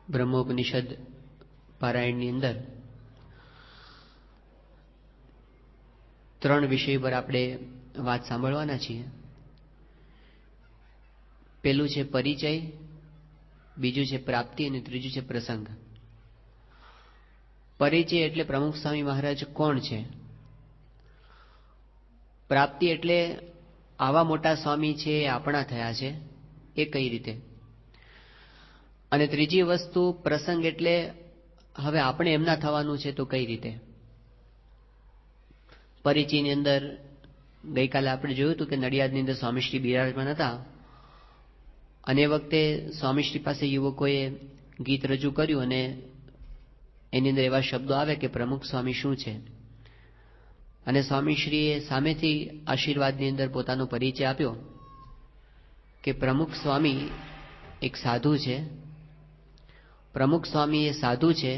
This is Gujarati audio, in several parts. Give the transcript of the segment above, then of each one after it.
બ્રહ્મોપનિષદ પારાયણની અંદર 3 વિષય પર આપણે વાત સાંભળવાના છીએ. પહેલું છે પરિચય, બીજું છે પ્રાપ્તિ અને ત્રીજું છે પ્રસંગ. પરિચય એટલે પ્રમુખ સ્વામી મહારાજ કોણ છે. પ્રાપ્તિ એટલે આવા મોટા સ્વામી છે એ આપણા થયા છે એ કઈ રીતે. અને ત્રીજી વસ્તુ પ્રસંગ એટલે હવે આપણે એમના થવાનું છે તો કઈ રીતે. પરિચયની અંદર ગઈકાલે આપણે જોયું હતું કે નડિયાદની અંદર સ્વામીશ્રી બિરાજમાન હતા અને એ વખતે સ્વામીશ્રી પાસે યુવકોએ ગીત રજૂ કર્યું અને એની અંદર એવા શબ્દો આવે કે પ્રમુખ સ્વામી શું છે. અને સ્વામીશ્રીએ સામેથી આશીર્વાદની અંદર પોતાનો પરિચય આપ્યો કે પ્રમુખ સ્વામી એક સાધુ છે. પ્રમુખ સ્વામી એ સાધુ છે,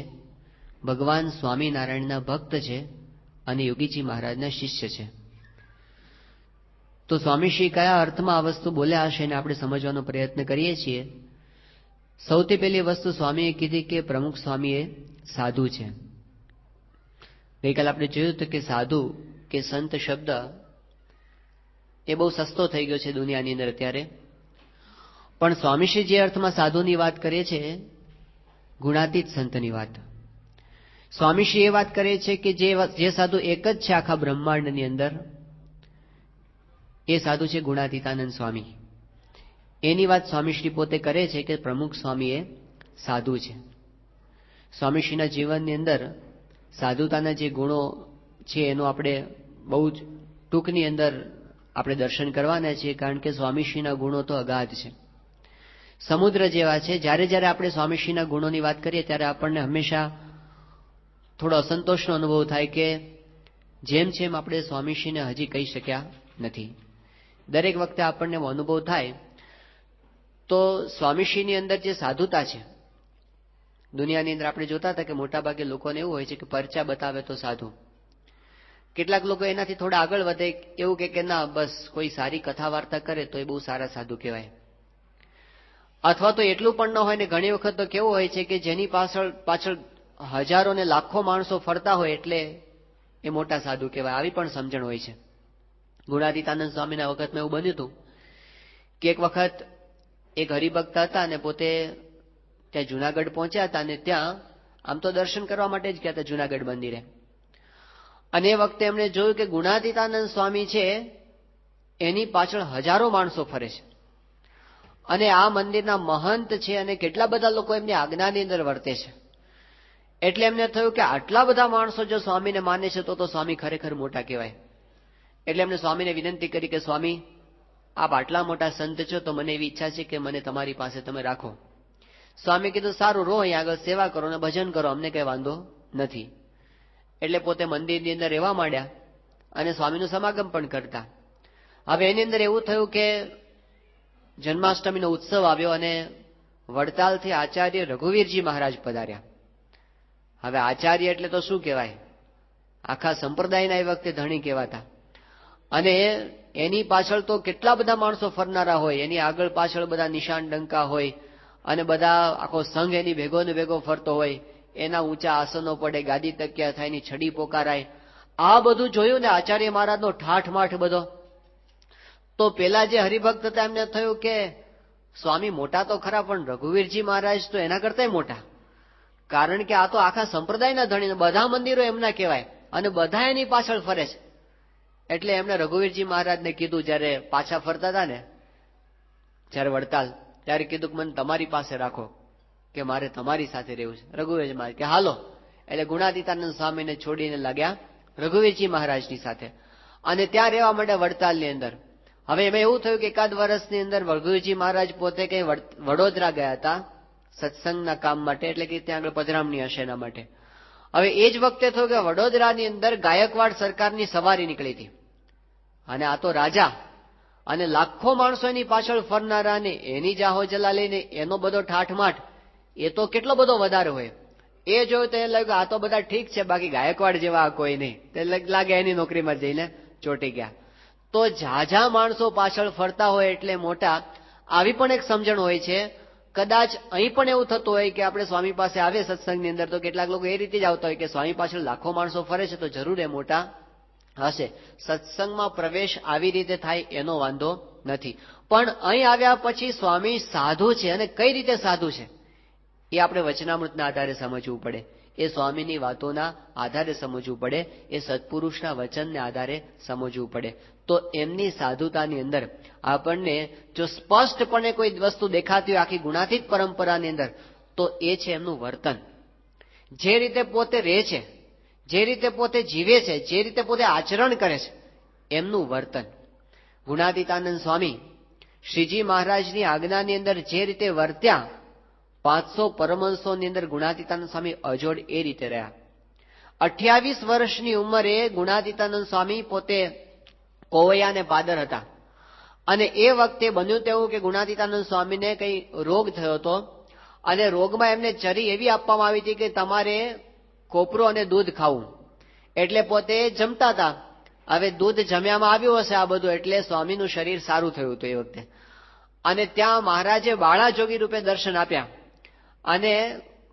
ભગવાન સ્વામિનારાયણના ભક્ત છે અને યોગીજી મહારાજના શિષ્ય છે. તો સ્વામીશ્રી કયા અર્થમાં આ વસ્તુ બોલ્યા હશે એને આપણે સમજવાનો પ્રયત્ન કરીએ છીએ. સૌથી પહેલી વસ્તુ સ્વામીએ કીધી કે પ્રમુખ સ્વામી એ સાધુ છે. ગઈકાલે આપણે જોયું હતું કે સાધુ કે સંત શબ્દ એ બહુ સસ્તો થઈ ગયો છે દુનિયાની અંદર અત્યારે. પણ સ્વામીશ્રી જે અર્થમાં સાધુની વાત કરે છે, ગુણાતીત સંતની વાત. સ્વામીશ્રી એ વાત કરે છે કે જે સાધુ એક જ છે આખા બ્રહ્માંડની અંદર, એ સાધુ છે ગુણાતીતાનંદ સ્વામી. એની વાત સ્વામીશ્રી પોતે કરે છે કે પ્રમુખ સ્વામી એ સાધુ છે. સ્વામીશ્રીના જીવનની અંદર સાધુતાના જે ગુણો છે એનો આપણે બહુ જ ટૂંકની અંદર આપણે દર્શન કરવાના છીએ, કારણ કે સ્વામીશ્રીના ગુણો તો અગાધ છે, સમુદ્ર જેવા છે. જ્યારે જ્યારે આપણે સ્વામીશ્રીના ગુણોની વાત કરીએ ત્યારે આપણને હંમેશા થોડો અસંતોષનો અનુભવ થાય કે જેમ જેમ આપણે સ્વામીશ્રીને હજી કહી શક્યા નથી. દરેક વખતે આપણને એવો અનુભવ થાય. તો સ્વામીશ્રીની અંદર જે સાધુતા છે, દુનિયાની અંદર આપણે જોતા હતા કે મોટાભાગે લોકોને એવું હોય છે કે પરચા બતાવે તો સાધુ. કેટલાક લોકો એનાથી થોડા આગળ વધે, એવું કે ના બસ કોઈ સારી કથા વાર્તા કરે તો એ બહુ સારા સાધુ કહેવાય. અથવા તો એટલું પણ ન હોય ને ઘણી વખત તો કેવું હોય છે કે જેની પાછળ હજારો ને લાખો માણસો ફરતા હોય એટલે એ મોટા સાધુ કહેવાય. આવી પણ સમજણ હોય છે. ગુણાતીતાનંદ સ્વામીના વખતમાં એવું બન્યું હતું કે એક વખત એક હરિભક્ત હતા અને પોતે ત્યાં જુનાગઢ પહોંચ્યા હતા અને ત્યાં આમ તો દર્શન કરવા માટે જ ગયા હતા જુનાગઢ મંદિરે. અને એ વખતે એમણે જોયું કે ગુણાતીતાનંદ સ્વામી છે એની પાછળ હજારો માણસો ફરે છે અને આ મંદિરના મહંત છે અને કેટલા બધા લોકો એમની આજ્ઞાની અંદર વર્તે છે. એટલે એમને થયું કે આટલા બધા માણસો જો સ્વામીને માને છે તો સ્વામી ખરેખર મોટા કહેવાય. એટલે એમને સ્વામીને વિનંતી કરી કે સ્વામી, આપ આટલા મોટા સંત છો તો મને એવી ઈચ્છા છે કે મને તમારી પાસે તમે રાખો. સ્વામી કીધું સારું, રહો અહીં આગળ સેવા કરો અને ભજન કરો, અમને કઈ વાંધો નથી. એટલે પોતે મંદિરની અંદર રહેવા માંડ્યા અને સ્વામીનું સમાગમ પણ કરતા. હવે એની અંદર એવું થયું કે જન્માષ્ટમીનો ઉત્સવ આવ્યો અને વડતાલથી આચાર્ય રઘુવીરજી મહારાજ પધાર્યા. હવે આચાર્ય એટલે તો શું કહેવાય, આખા સંપ્રદાયના એ વખતે ધણી કહેવાતા. અને એની પાછળ તો કેટલા બધા માણસો ફરનારા હોય, એની આગળ પાછળ બધા નિશાન ડંકા હોય અને બધા આખો સંઘ એની ભેગો ને ભેગો ફરતો હોય. એના ઊંચા આસનો પડે, ગાદી તકિયા થાય, એની છડી પોકારાય. આ બધું જોયું ને આચાર્ય મહારાજનો ઠાઠમાઠ બધો. તો પેલા જે હરિભક્ત હતા એમને થયું કે સ્વામી મોટા તો ખરા પણ રઘુવીરજી મહારાજ તો એના કરતાંય મોટા, કારણ કે આ તો આખા સંપ્રદાયના ધણી, બધા મંદિરો એમના કહેવાય અને બધા એની પાછળ ફરે છે. એટલે એમને રઘુવીરજી મહારાજને કીધું, જયારે પાછા ફરતા હતા ને જયારે વડતાલ, ત્યારે કીધું કે મને તમારી પાસે રાખો, કે મારે તમારી સાથે રહેવું છે. રઘુવીરજી મહારાજ કે હાલો. એટલે ગુણાતીતાનંદ સ્વામીને છોડીને લાગ્યા રઘુવીરજી મહારાજની સાથે અને ત્યાં રહેવા માંડ્યા વડતાલની અંદર. હવે એમાં એવું થયું કે એકાદ વર્ષની અંદર રઘુવીરજી મહારાજ પોતે કઈ વડોદરા ગયા હતા સત્સંગના કામ માટે, એટલે કે ત્યાં આગળ પધરામણી હશે એના માટે. હવે એ જ વખતે થયું કે વડોદરાની અંદર ગાયકવાડ સરકારની સવારી નીકળી હતી અને આ તો રાજા અને લાખો માણસો એની પાછળ ફરનારા ને એની જાહો જલાલી ને એનો બધો ઠાઠમાઠ, એ તો કેટલો બધો વધારે હોય. એ જોયું તો એ લાગ્યું આ તો બધા ઠીક છે, બાકી ગાયકવાડ જેવા કોઈ નહીં. તે લાગે એની નોકરીમાં જઈને ચોંટી ગયા. તો ઝાઝા માણસો પાછળ ફરતા હોય એટલે મોટા. આવી પણ એક સમજણ હોય છે, કદાચ અહીં પણ એવું થતું હોય કે આપણે સ્વામી પાસે આવે સત્સંગની અંદર તો કેટલાક લોકો એ રીતે જ આવતા હોય કે સ્વામી પાછળ લાખો માણસો ફરે છે તો જરૂર એ મોટા હશે. સત્સંગમાં પ્રવેશ આવી રીતે થાય એનો વાંધો નથી, પણ અહીં આવ્યા પછી સ્વામી સાધુ છે અને કઈ રીતે સાધુ છે એ આપણે વચનામૃતના આધારે સમજવું પડે, એ સ્વામીની વાતોના આધારે સમજવું પડે, એ સત્પુરુષના વચનને આધારે સમજવું પડે. તો એમની સાધુતાની અંદર આપણને જો સ્પષ્ટપણે કોઈ વસ્તુ દેખાતી હોય આખી ગુણાતીત પરંપરાની અંદર, તો એ છે એમનું વર્તન. જે રીતે પોતે રહે છે, જે રીતે પોતે જીવે છે, જે રીતે પોતે આચરણ કરે છે, એમનું વર્તન. ગુણાતીતાનંદ સ્વામી શ્રીજી મહારાજની આજ્ઞાની અંદર જે રીતે વર્ત્યા, 500 પરમહંસોની અંદર ગુણાતીતાનંદ સ્વામી અજોડ એ રીતે રહ્યા. 28 વર્ષની ઉંમરે ગુણાતીતાનંદ સ્વામી પોતે કોવૈયા અને પાદર હતા, અને એ વખતે બન્યું તેવું કે ગુણાતીતાનંદ સ્વામીને કઈ રોગ થયો હતો, અને રોગમાં એમને ચરી એવી આપવામાં આવી હતી કે તમારે કોપરો અને દૂધ ખાવું. એટલે પોતે જમતા હતા. હવે દૂધ જમ્યામાં આવ્યું હશે આ બધું, એટલે સ્વામીનું શરીર સારું થયું હતું એ વખતે. અને ત્યાં મહારાજે બાળા જોગી રૂપે દર્શન આપ્યા, અને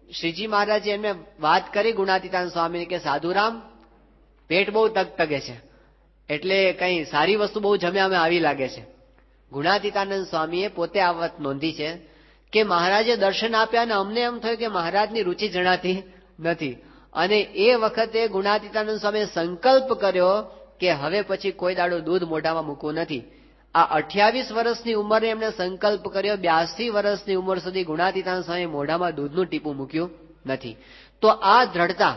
શ્રીજી મહારાજે એમને વાત કરી ગુણાતીતાનંદ સ્વામીને કે સાધુરામ, પેટ બહુ તગતગે છે, એટલે કઈ સારી વસ્તુ બહુ જમ્યામાં આવી લાગે છે. ગુણાતીતાનંદ સ્વામીએ પોતે આ વાત નોંધી છે કે મહારાજે દર્શન આપ્યા અને અમને એમ થયું કે મહારાજની રુચિ જણાતી નથી, અને એ વખતે ગુણાતીતાનંદ સ્વામીએ સંકલ્પ કર્યો કે હવે પછી કોઈ દાડો દૂધ મોઢામાં મૂકવું નથી. આ 28 વર્ષની ઉંમરે એમણે સંકલ્પ કર્યો, 82 વર્ષની ઉંમર સુધી ગુણાતીતાનંદ સ્વામી મોઢામાં દૂધનું ટીપું મૂક્યું નથી. તો આ દ્રઢતા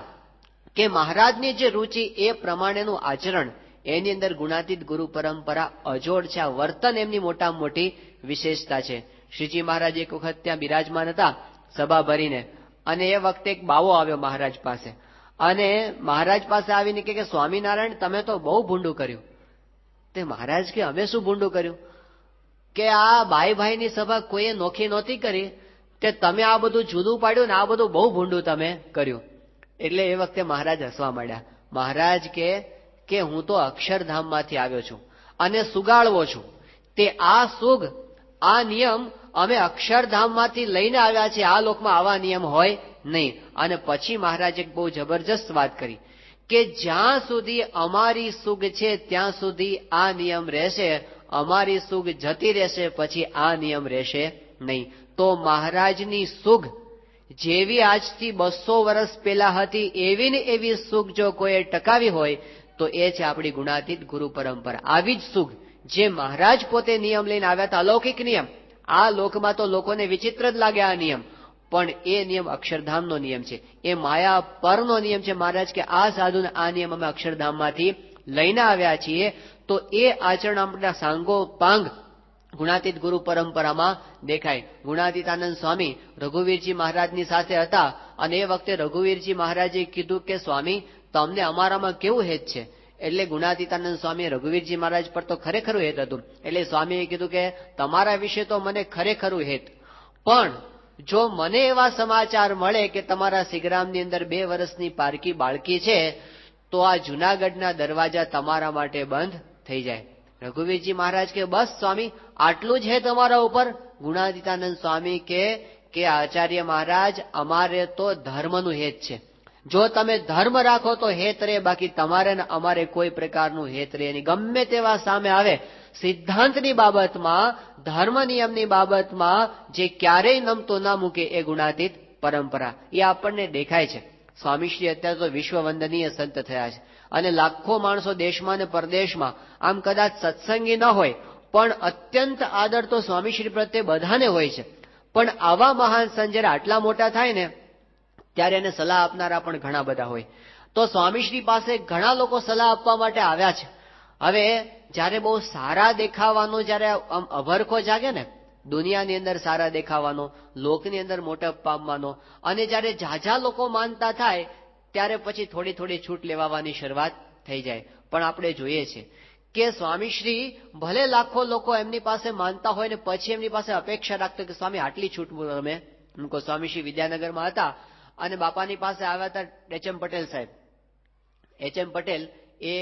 કે મહારાજની જે રુચિ એ પ્રમાણેનું આચરણ, એની અંદર ગુણાતીત ગુરુ પરંપરા અજોડ છે. આ વર્તન એમની મોટામાં મોટી વિશેષતા છે. શ્રીજી મહારાજ એક વખત ત્યાં બિરાજમાન હતા સભા ભરીને, અને એ વખતે એક બાવો આવ્યો મહારાજ પાસે, અને મહારાજ પાસે આવીને કે સ્વામિનારાયણ તમે તો બહુ ભૂંડું કર્યું. તે મહારાજ કે અમે શું ભૂંડું કર્યું? કે આ ભાઈ ભાઈની સભા કોઈએ નોખી નહોતી કરી, તે તમે આ બધું જુદું પાડ્યું ને આ બધું બહુ ભૂંડું તમે કર્યું. એટલે એ વખતે મહારાજ હસવા માંડ્યા. મહારાજ કે હું તો અક્ષરધામમાંથી આવ્યો છું અને સુગાળવો છું. તે આ સુગ, આ નિયમ અમે અક્ષરધામમાંથી લઈને આવ્યા છે, આ લોકમાં આવા નિયમ હોય નહીં. અને પછી મહારાજે બહુ જબરજસ્ત વાત કરી કે જ્યાં સુધી અમારી સુગ છે ત્યાં સુધી આ નિયમ રહેશે, અમારી સુગ જતી રહેશે પછી આ નિયમ રહેશે નહીં. તો મહારાજની સુગ જેવી આજથી 200 વર્ષ પહેલા હતી એવી ને એવી સુગ જો કોઈએ ટકાવી હોય તો એ છે આપણી ગુણાતીત ગુરુ પરંપરા. આવી જ સુગ જે મહારાજ પોતે નિયમ લઈને આવ્યા હતા, અલૌકિક નિયમ. આ લોકમાં તો લોકોને વિચિત્ર જ લાગે આ નિયમ, પણ એ નિયમ અક્ષરધામનો નિયમ છે, એ માયા પરનો નિયમ છે. મહારાજ કે આ સાધુને આ નિયમ અમે અક્ષરધામમાંથી લઈને આવ્યા છીએ. તો એ આચરણ આપણા સાંગો પાંગ ગુણાતીત ગુરુ પરંપરામાં દેખાય. ગુણાતીતાનંદ સ્વામી રઘુવીરજી મહારાજની સાથે હતા, અને એ વખતે રઘુવીરજી મહારાજે કીધું કે સ્વામી તમને અમારામાં કેવું હેત છે? એટલે ગુણાતીતાનંદ સ્વામી રઘુવીરજી મહારાજ પર તો ખરેખરું હેત હતું. એટલે સ્વામીએ કીધું કે તમારા વિશે તો મને ખરેખરું હેત, પણ જો મને એવા સમાચાર મળે કે તમારા સિગરામની અંદર 2 વર્ષની પારકી બાળકી છે, તો આ જુનાગઢના દરવાજા તમારા માટે બંધ થઈ જાય. રઘુવીરજી મહારાજ કે બસ સ્વામી આટલું જ હે તમારા ઉપર? ગુણાતીતાનંદ સ્વામી કે આચાર્ય મહારાજ અમારે તો ધર્મનું હેત છે. જો તમે ધર્મ રાખો તો હેત રહે, બાકી તમારે ને અમારે કોઈ પ્રકારનું હેત રહે નહીં. ગમે તેવા સામે આવે સિદ્ધાંતની બાબતમાં, ધર્મ નિયમની બાબતમાં જે ક્યારેય નમતો ના મૂકે એ ગુણાતીત પરંપરા, એ આપણને દેખાય છે. સ્વામીશ્રી અત્યારે તો વિશ્વ વંદનીય સંત થયા છે, અને લાખો માણસો દેશમાં અને પરદેશમાં આમ કદાચ સત્સંગી ન હોય પણ અત્યંત આદર તો સ્વામીશ્રી પ્રત્યે બધાને હોય છે. પણ આવા મહાન સંત જ્યારે આટલા મોટા થાય ને ત્યારે એને સલાહ આપનારા પણ ઘણા બધા હોય. તો સ્વામીશ્રી પાસે ઘણા લોકો સલાહ આપવા માટે આવ્યા છે. હવે જ્યારે બહુ સારા દેખાવાનો જ્યારે આમ અભરખો જાગે ને, દુનિયાની અંદર સારા દેખાવાનો, લોકની અંદર મોટપ પામવાનો, અને જ્યારે ઝાઝા લોકો માનતા થાય ત્યારે પછી થોડી થોડી છૂટ લેવાની શરૂઆત થઈ જાય. પણ આપણે જોઈએ છે કે સ્વામીશ્રી ભલે લાખો લોકો એમની પાસે માનતા હોય ને પછી એમની પાસે અપેક્ષા રાખતો કે સ્વામી આટલી છૂટ તમે મૂકો. સ્વામીશ્રી વિદ્યાનગરમાં હતા અને બાપાની પાસે આવ્યા હતા એચ.એમ. પટેલ સાહેબ. એચ.એમ. પટેલ એ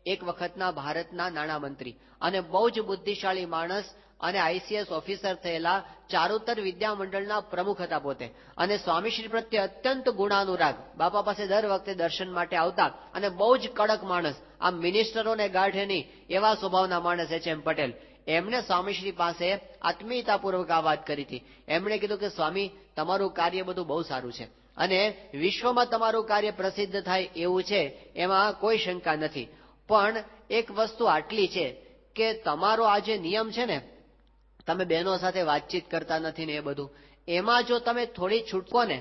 એક વખતના ભારતના નાણામંત્રી અને બહુ જ બુદ્ધિશાળી માણસ, અને ICS ઓફિસર થયેલા ચારુતર વિદ્યા મંડળના પ્રમુખ હતા પોતે. અને સ્વામીશ્રી પ્રત્યે અત્યંત ગુણાનુરાગ. બાપા પાસે દર વખતે દર્શન માટે આવતા અને બહુ જ કડક માણસ, આમ મિનિસ્ટરોને ગાંઠે નહીં એવા સ્વભાવના માણસ HM પટેલ. એમને સ્વામીશ્રી પાસે આત્મીયતાપૂર્વક આ વાત કરી હતી. એમણે કીધું કે સ્વામી, તમારું કાર્ય બધું બહુ સારું છે અને વિશ્વમાં તમારું કાર્ય પ્રસિદ્ધ થાય એવું છે, એમાં કોઈ શંકા નથી. પણ એક વસ્તુ આટલી છે કે તમારો આ જે નિયમ છે ને, તમે બહેનો સાથે વાતચીત કરતા નથી ને એ બધું, એમાં જો તમે થોડી છૂટકો ને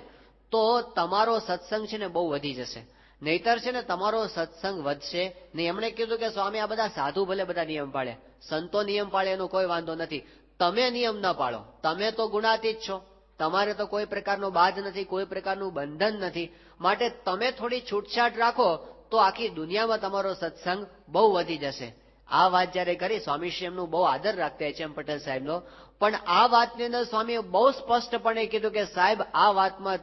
તો તમારો સત્સંગ છે ને બહુ વધી જશે. નહીતર છે ને તમારો સત્સંગ વધશે નહીં. એમણે કીધું કે સ્વામી, આ બધા સાધુ ભલે બધા નિયમ પાડે, સંતો નિયમ પાડે એનો કોઈ વાંધો નથી, તમે નિયમ ન પાડો. તમે તો ગુણાતીત છો, તમારે તો કોઈ પ્રકારનો બાધ નથી, કોઈ પ્રકારનું બંધન નથી. માટે તમે થોડી છૂટછાટ રાખો તો આખી દુનિયામાં તમારો સત્સંગ બહુ વધી જશે. આ વાત જયારે કરી, સ્વામીશ્રી એમનું બહુ આદર રાખતા HM પટેલ સાહેબનો. પણ આ વાતની અંદર સ્વામીએ બહુ સ્પષ્ટપણે કીધું કે સાહેબ, આ વાતમાં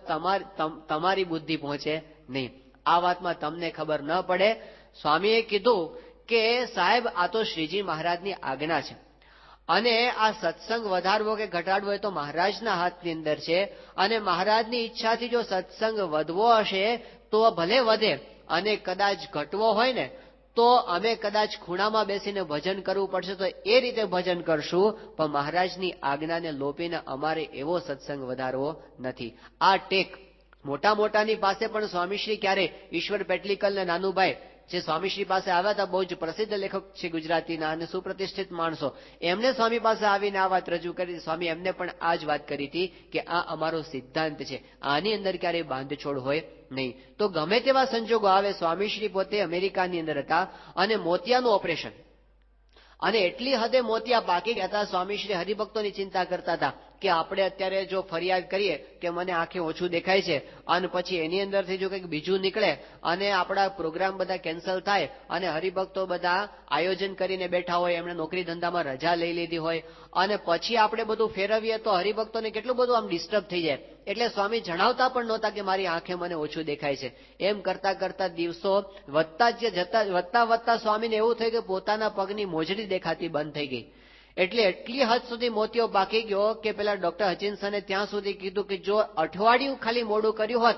તમારી બુદ્ધિ પહોંચે નહીં, આ વાતમાં તમને ખબર ન પડે. સ્વામીએ કીધું કે સાહેબ, આ તો શ્રીજી મહારાજની આજ્ઞા છે અને આ સત્સંગ વધારવો કે ઘટાડવો એ તો મહારાજના હાથની અંદર છે. અને મહારાજની ઈચ્છાથી જો સત્સંગ વધવો હશે તો ભલે વધે, અને કદાચ ઘટવો હોય ને તો અમે કદાચ ખૂણામાં બેસીને ભજન કરવું પડશે તો એ રીતે ભજન કરશું, પણ મહારાજની આજ્ઞાને લોપીને અમારે એવો સત્સંગ વધારવો નથી. આ ટેક મોટા મોટાની પાસે પણ સ્વામીશ્રી ક્યારે, ઈશ્વર પેટલીકલ ને નાનુભાઈ જે સ્વામીશ્રી પાસે આવ્યા હતા, બહુ જ પ્રસિદ્ધ લેખક છે ગુજરાતીના અને સુપ્રતિષ્ઠિત માણસો, એમને સ્વામી પાસે આવીને આ વાત રજૂ કરી. સ્વામી એમને પણ આ જ વાત કરી હતી કે આ અમારો સિદ્ધાંત છે, આની અંદર ક્યારેય બાંધછોડ હોય નહીં. તો ગમે તેવા સંજોગો આવે, સ્વામીશ્રી પોતે અમેરિકાની અંદર હતા અને મોતિયાનું ઓપરેશન, અને એટલી હદે મોતિયા પાકી ગયા હતા. સ્વામીશ્રી હરિભક્તોની ચિંતા કરતા હતા કે આપણે અત્યારે જો ફરિયાદ કરીએ કે મને આંખે ઓછું દેખાય છે અને પછી એની અંદરથી જો કંઈક બીજું નીકળે અને આપણા પ્રોગ્રામ બધા કેન્સલ થાય અને હરિભક્તો બધા આયોજન કરીને બેઠા હોય, એમણે નોકરી ધંધામાં રજા લઈ લીધી હોય અને પછી આપણે બધું ફેરવીએ તો હરિભક્તોને કેટલું બધું આમ ડિસ્ટર્બ થઈ જાય. એટલે સ્વામી જણાવતા પણ નહોતા કે મારી આંખે મને ઓછું દેખાય છે. એમ કરતા કરતા દિવસો વધતા સ્વામીને એવું થયું કે પોતાના પગની મોજડી દેખાતી બંધ થઈ ગઈ. એટલે એટલી હદ સુધી મોતિયો પાકી ગયો કે પેલા ડોક્ટર હચિન્સને ત્યાં સુધી કીધું કે જો અઠવાડિયું ખાલી મોડું કર્યું હોત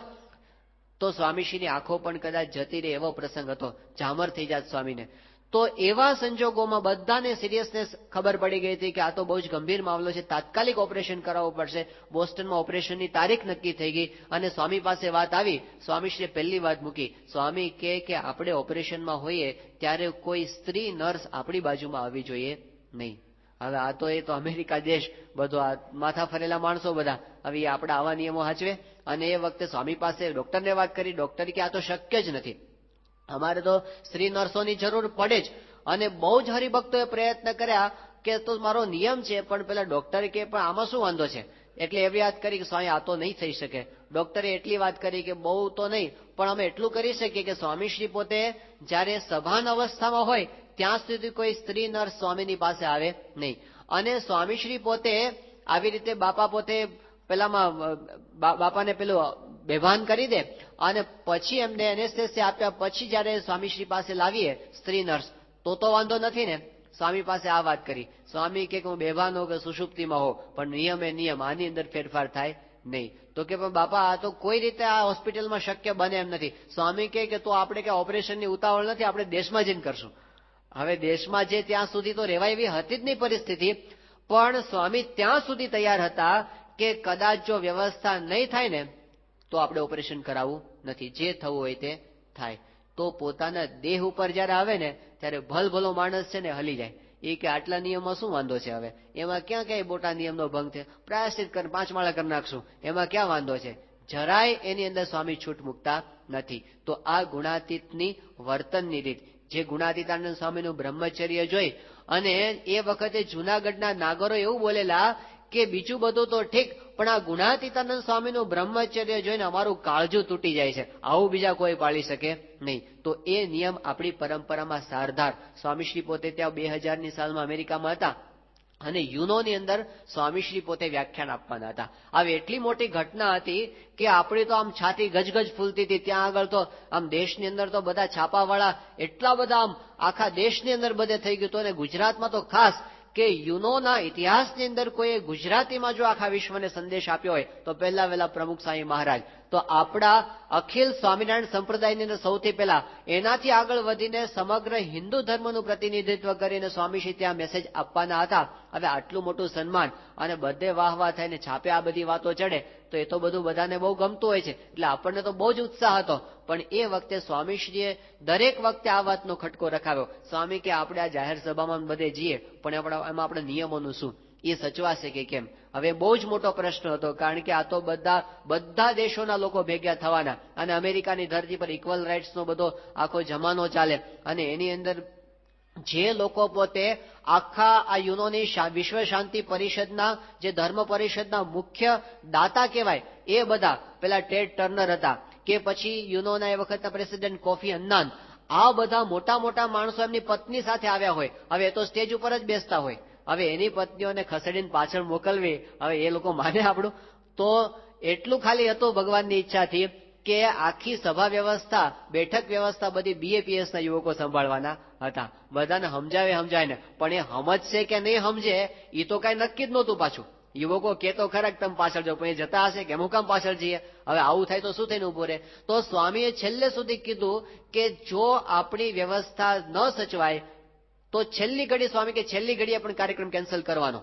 તો સ્વામીશ્રીની આંખો પણ કદાચ જતી રહે એવો પ્રસંગ હતો, ઝામર થઈ જાત સ્વામીને. તો એવા સંજોગોમાં બધાને સિરિયસનેસ ખબર પડી ગઈ હતી કે આ તો બહુ જ ગંભીર મામલો છે, તાત્કાલિક ઓપરેશન કરાવવું પડશે. બોસ્ટનમાં ઓપરેશનની તારીખ નક્કી થઈ ગઈ અને સ્વામી પાસે વાત આવી. સ્વામીશ્રીએ પહેલી વાત મૂકી, સ્વામી કે આપણે ઓપરેશનમાં હોઈએ ત્યારે કોઈ સ્ત્રી નર્સ આપણી બાજુમાં આવવી જોઈએ નહીં. હવે આ તો એ તો અમેરિકા દેશ, બધો આ માથા ફરેલા માણસો બધા, હવે આપણા આવા નિયમો સાચવે. અને એ વખતે સ્વામી પાસે ડોક્ટરને વાત કરી. ડોક્ટર કે આ તો શક્ય જ નથી, અમારે તો સ્ત્રી નર્સોની જરૂર પડે જ. અને બહુ જ હરિભક્તોએ પ્રયત્ન કર્યા કે તો મારો નિયમ છે, પણ પેલા ડોક્ટરે કે પણ આમાં શું વાંધો છે. એટલે એવી વાત કરી કે સ્વામી આ તો નહીં થઈ શકે. ડોક્ટરે એટલી વાત કરી કે બહુ તો નહીં, પણ અમે એટલું કરી શકીએ કે સ્વામીશ્રી પોતે જ્યારે સભાન અવસ્થામાં હોય ત્યાં સુધી કોઈ સ્ત્રી નર્સ સ્વામીની પાસે આવે નહીં. અને સ્વામીશ્રી પોતે આવી રીતે બાપા પોતે પેલામાં બાપાને પેલું બેભાન કરી દે અને પછી એમને એનેસ્થેસિયા આપ્યા પછી જયારે સ્વામીશ્રી પાસે લાવીએ સ્ત્રી નર્સ તો વાંધો નથી ને. સ્વામી પાસે આ વાત કરી. સ્વામી કે હું બેભાન હો કે સુષુપ્તિમાં હો, પણ નિયમ એ નિયમ, આની અંદર ફેરફાર થાય નહીં. તો કે પણ બાપા આ તો કોઈ રીતે આ હોસ્પિટલમાં શક્ય બને એમ નથી. સ્વામી કે તો આપણે કે ઓપરેશનની ઉતાવળ નથી, આપણે દેશમાં જઈને કરશું. હવે દેશમાં જે ત્યાં સુધી તો રહેવાય એવી હતી જ નહીં પરિસ્થિતિ, પણ સ્વામી ત્યાં સુધી તૈયાર હતા કે કદાચ જો વ્યવસ્થા નહીં થાય ને તો આપણે ઓપરેશન કરાવવું નથી, જે થવું હોય તે થાય. તો પોતાના દેહ ઉપર જયારે આવે ને ત્યારે ભલભલો માણસ છે ને હલી જાય. એ કે આટલા નિયમમાં શું વાંધો છે, હવે એમાં ક્યાં ક્યાંય મોટા નિયમનો ભંગ છે, પ્રાયશ્ચિત કરી 5 માળા કરી નાખશું, એમાં ક્યાં વાંધો છે. જરાય એની અંદર સ્વામી છૂટ મૂકતા નથી. તો આ ગુણાતીતની વર્તનની રીત, જે ગુણાતીતાનંદ સ્વામીનું બ્રહ્મચર્ય જોઈ અને એ વખતે જુનાગઢના નાગરો એવું બોલેલા કે બીજું બધું તો ઠીક, પણ આ ગુણાતીતાનંદ સ્વામીનું બ્રહ્મચર્ય જોઈને અમારું કાળજું તૂટી જાય છે, આવું બીજા કોઈ પાળી શકે નહીં. તો એ નિયમ આપણી પરંપરામાં સારધાર. સ્વામીશ્રી પોતે ત્યાં 2000ની સાલમાં અમેરિકામાં હતા અને યુનોની અંદર સ્વામીશ્રી પોતે વ્યાખ્યાન આપવાના હતા. આવી એટલી મોટી ઘટના હતી કે આપણી તો આમ છાતી ગજગજ ફૂલતી હતી. ત્યાં આગળ તો આમ દેશની અંદર તો બધા છાપાવાળા એટલા બધા આમ આખા દેશની અંદર બધે થઈ ગયું હતું અને ગુજરાતમાં તો ખાસ કે યુનોના ઇતિહાસની અંદર કોઈ ગુજરાતીમાં જો આખા વિશ્વને સંદેશ આપ્યો હોય તો પહેલા વહેલા પ્રમુખ સ્વામી મહારાજ. તો આપણા અખિલ સ્વામિનારાયણ સંપ્રદાયની અંદર સૌથી પહેલા એનાથી આગળ વધીને સમગ્ર હિન્દુ ધર્મનું પ્રતિનિધિત્વ કરીને સ્વામીશ્રી ત્યાં મેસેજ આપવાના હતા. હવે આટલું મોટું સન્માન અને બધે વાહ વાહ થઈને છાપે આ બધી વાતો ચડે તો એ તો બધું બધાને બહુ ગમતું હોય છે. એટલે આપણને તો બહુ જ ઉત્સાહ હતો. પણ એ વખતે સ્વામીશ્રીએ દરેક વખતે આ વાતનો ખટકો રખાવ્યો. સ્વામી કે આપણે આ જાહેર સભામાં બધે જઈએ પણ એમાં આપણે નિયમોનું શું, એ સચવાશે કે કેમ? હવે બહુ જ મોટો પ્રશ્ન હતો, કારણ કે આ તો બધા દેશોના લોકો ભેગા થવાના અને અમેરિકાની ધરતી પર ઇક્વલ રાઇટ્સનો બધો આખો જમાનો ચાલે અને એની અંદર જે લોકો પોતે આખા આ યુનોની વિશ્વ શાંતિ પરિષદના જે ધર્મ પરિષદના મુખ્ય દાતા કહેવાય એ બધા પેલા ટેડ ટર્નર હતા કે પછી યુનોના એ વખતના પ્રેસિડેન્ટ કોફી અન્નાન, આ બધા મોટા મોટા માણસો એમની પત્ની સાથે આવ્યા હોય. હવે એ તો સ્ટેજ ઉપર જ બેસતા હોય. હવે એની પત્નીઓને ખસેડીને પાછળ મોકલવી, હવે એ લોકો માને આપણું? તો એટલું ખાલી હતું ભગવાનની ઈચ્છાથી કે આખી સભા વ્યવસ્થા, બેઠક વ્યવસ્થા બધી BAPS ના યુવકો સંભાળવાના હતા. બધાને સમજાય ને, પણ એ સમજશે કે નહીં સમજે એ તો કઈ નક્કી જ નહોતું. પાછું યુવકો કેતો ખરા તમે પાછળ જાઓ, પણ એ જતા હશે કે હું કામ પાછળ જઈએ? હવે આવું થાય તો શું થઈને ઉભો રહે? તો સ્વામીએ છેલ્લે સુધી કીધું કે જો આપણી વ્યવસ્થા ન સચવાય તો છેલ્લી ઘડી, સ્વામી કે છેલ્લી ઘડીએ પણ કાર્યક્રમ કેન્સલ કરવાનો.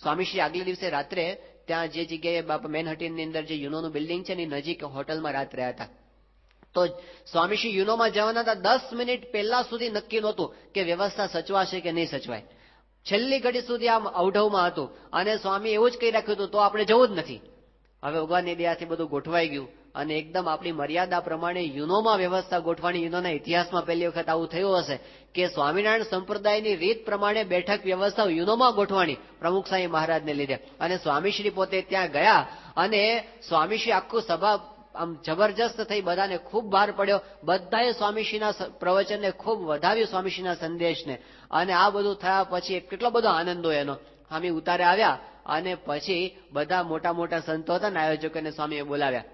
સ્વામીશ્રી આગલે દિવસે રાત્રે ત્યાં જે જગ્યાએ મેનહટનની અંદર જે યુનોનું બિલ્ડિંગ છે એની નજીક હોટલમાં રાત રહ્યા હતા. તો સ્વામીશ્રી યુનોમાં જવાના હતા, 10 મિનિટ પહેલા સુધી નક્કી નહોતું કે વ્યવસ્થા સચવાશે કે નહીં સચવાય. છેલ્લી ઘડી સુધી આમ અવઢવમાં હતું અને સ્વામી એવું જ કહી રાખ્યું હતું, તો આપણે જવું જ નથી. હવે ભગવાનની દયાથી બધું ગોઠવાઈ ગયું અને એકદમ આપણી મર્યાદા પ્રમાણે યુનોમાં વ્યવસ્થા ગોઠવાની. યુનોના ઇતિહાસમાં પહેલી વખત આવું થયું હશે કે સ્વામિનારાયણ સંપ્રદાયની રીત પ્રમાણે બેઠક વ્યવસ્થા યુનોમાં ગોઠવાની પ્રમુખ સ્વામી મહારાજને લીધે. અને સ્વામીશ્રી પોતે ત્યાં ગયા અને સ્વામીશ્રી આખું સભા આમ જબરજસ્ત થઈ, બધાને ખૂબ બહાર પડ્યો. બધાએ સ્વામીશ્રીના પ્રવચનને ખૂબ વધાવ્યું, સ્વામીશ્રીના સંદેશને. અને આ બધું થયા પછી કેટલો બધો આનંદ હોય એનો. સ્વામી ઉતારે આવ્યા અને પછી બધા મોટા મોટા સંતો હતા ને આયોજકોને સ્વામીએ બોલાવ્યા.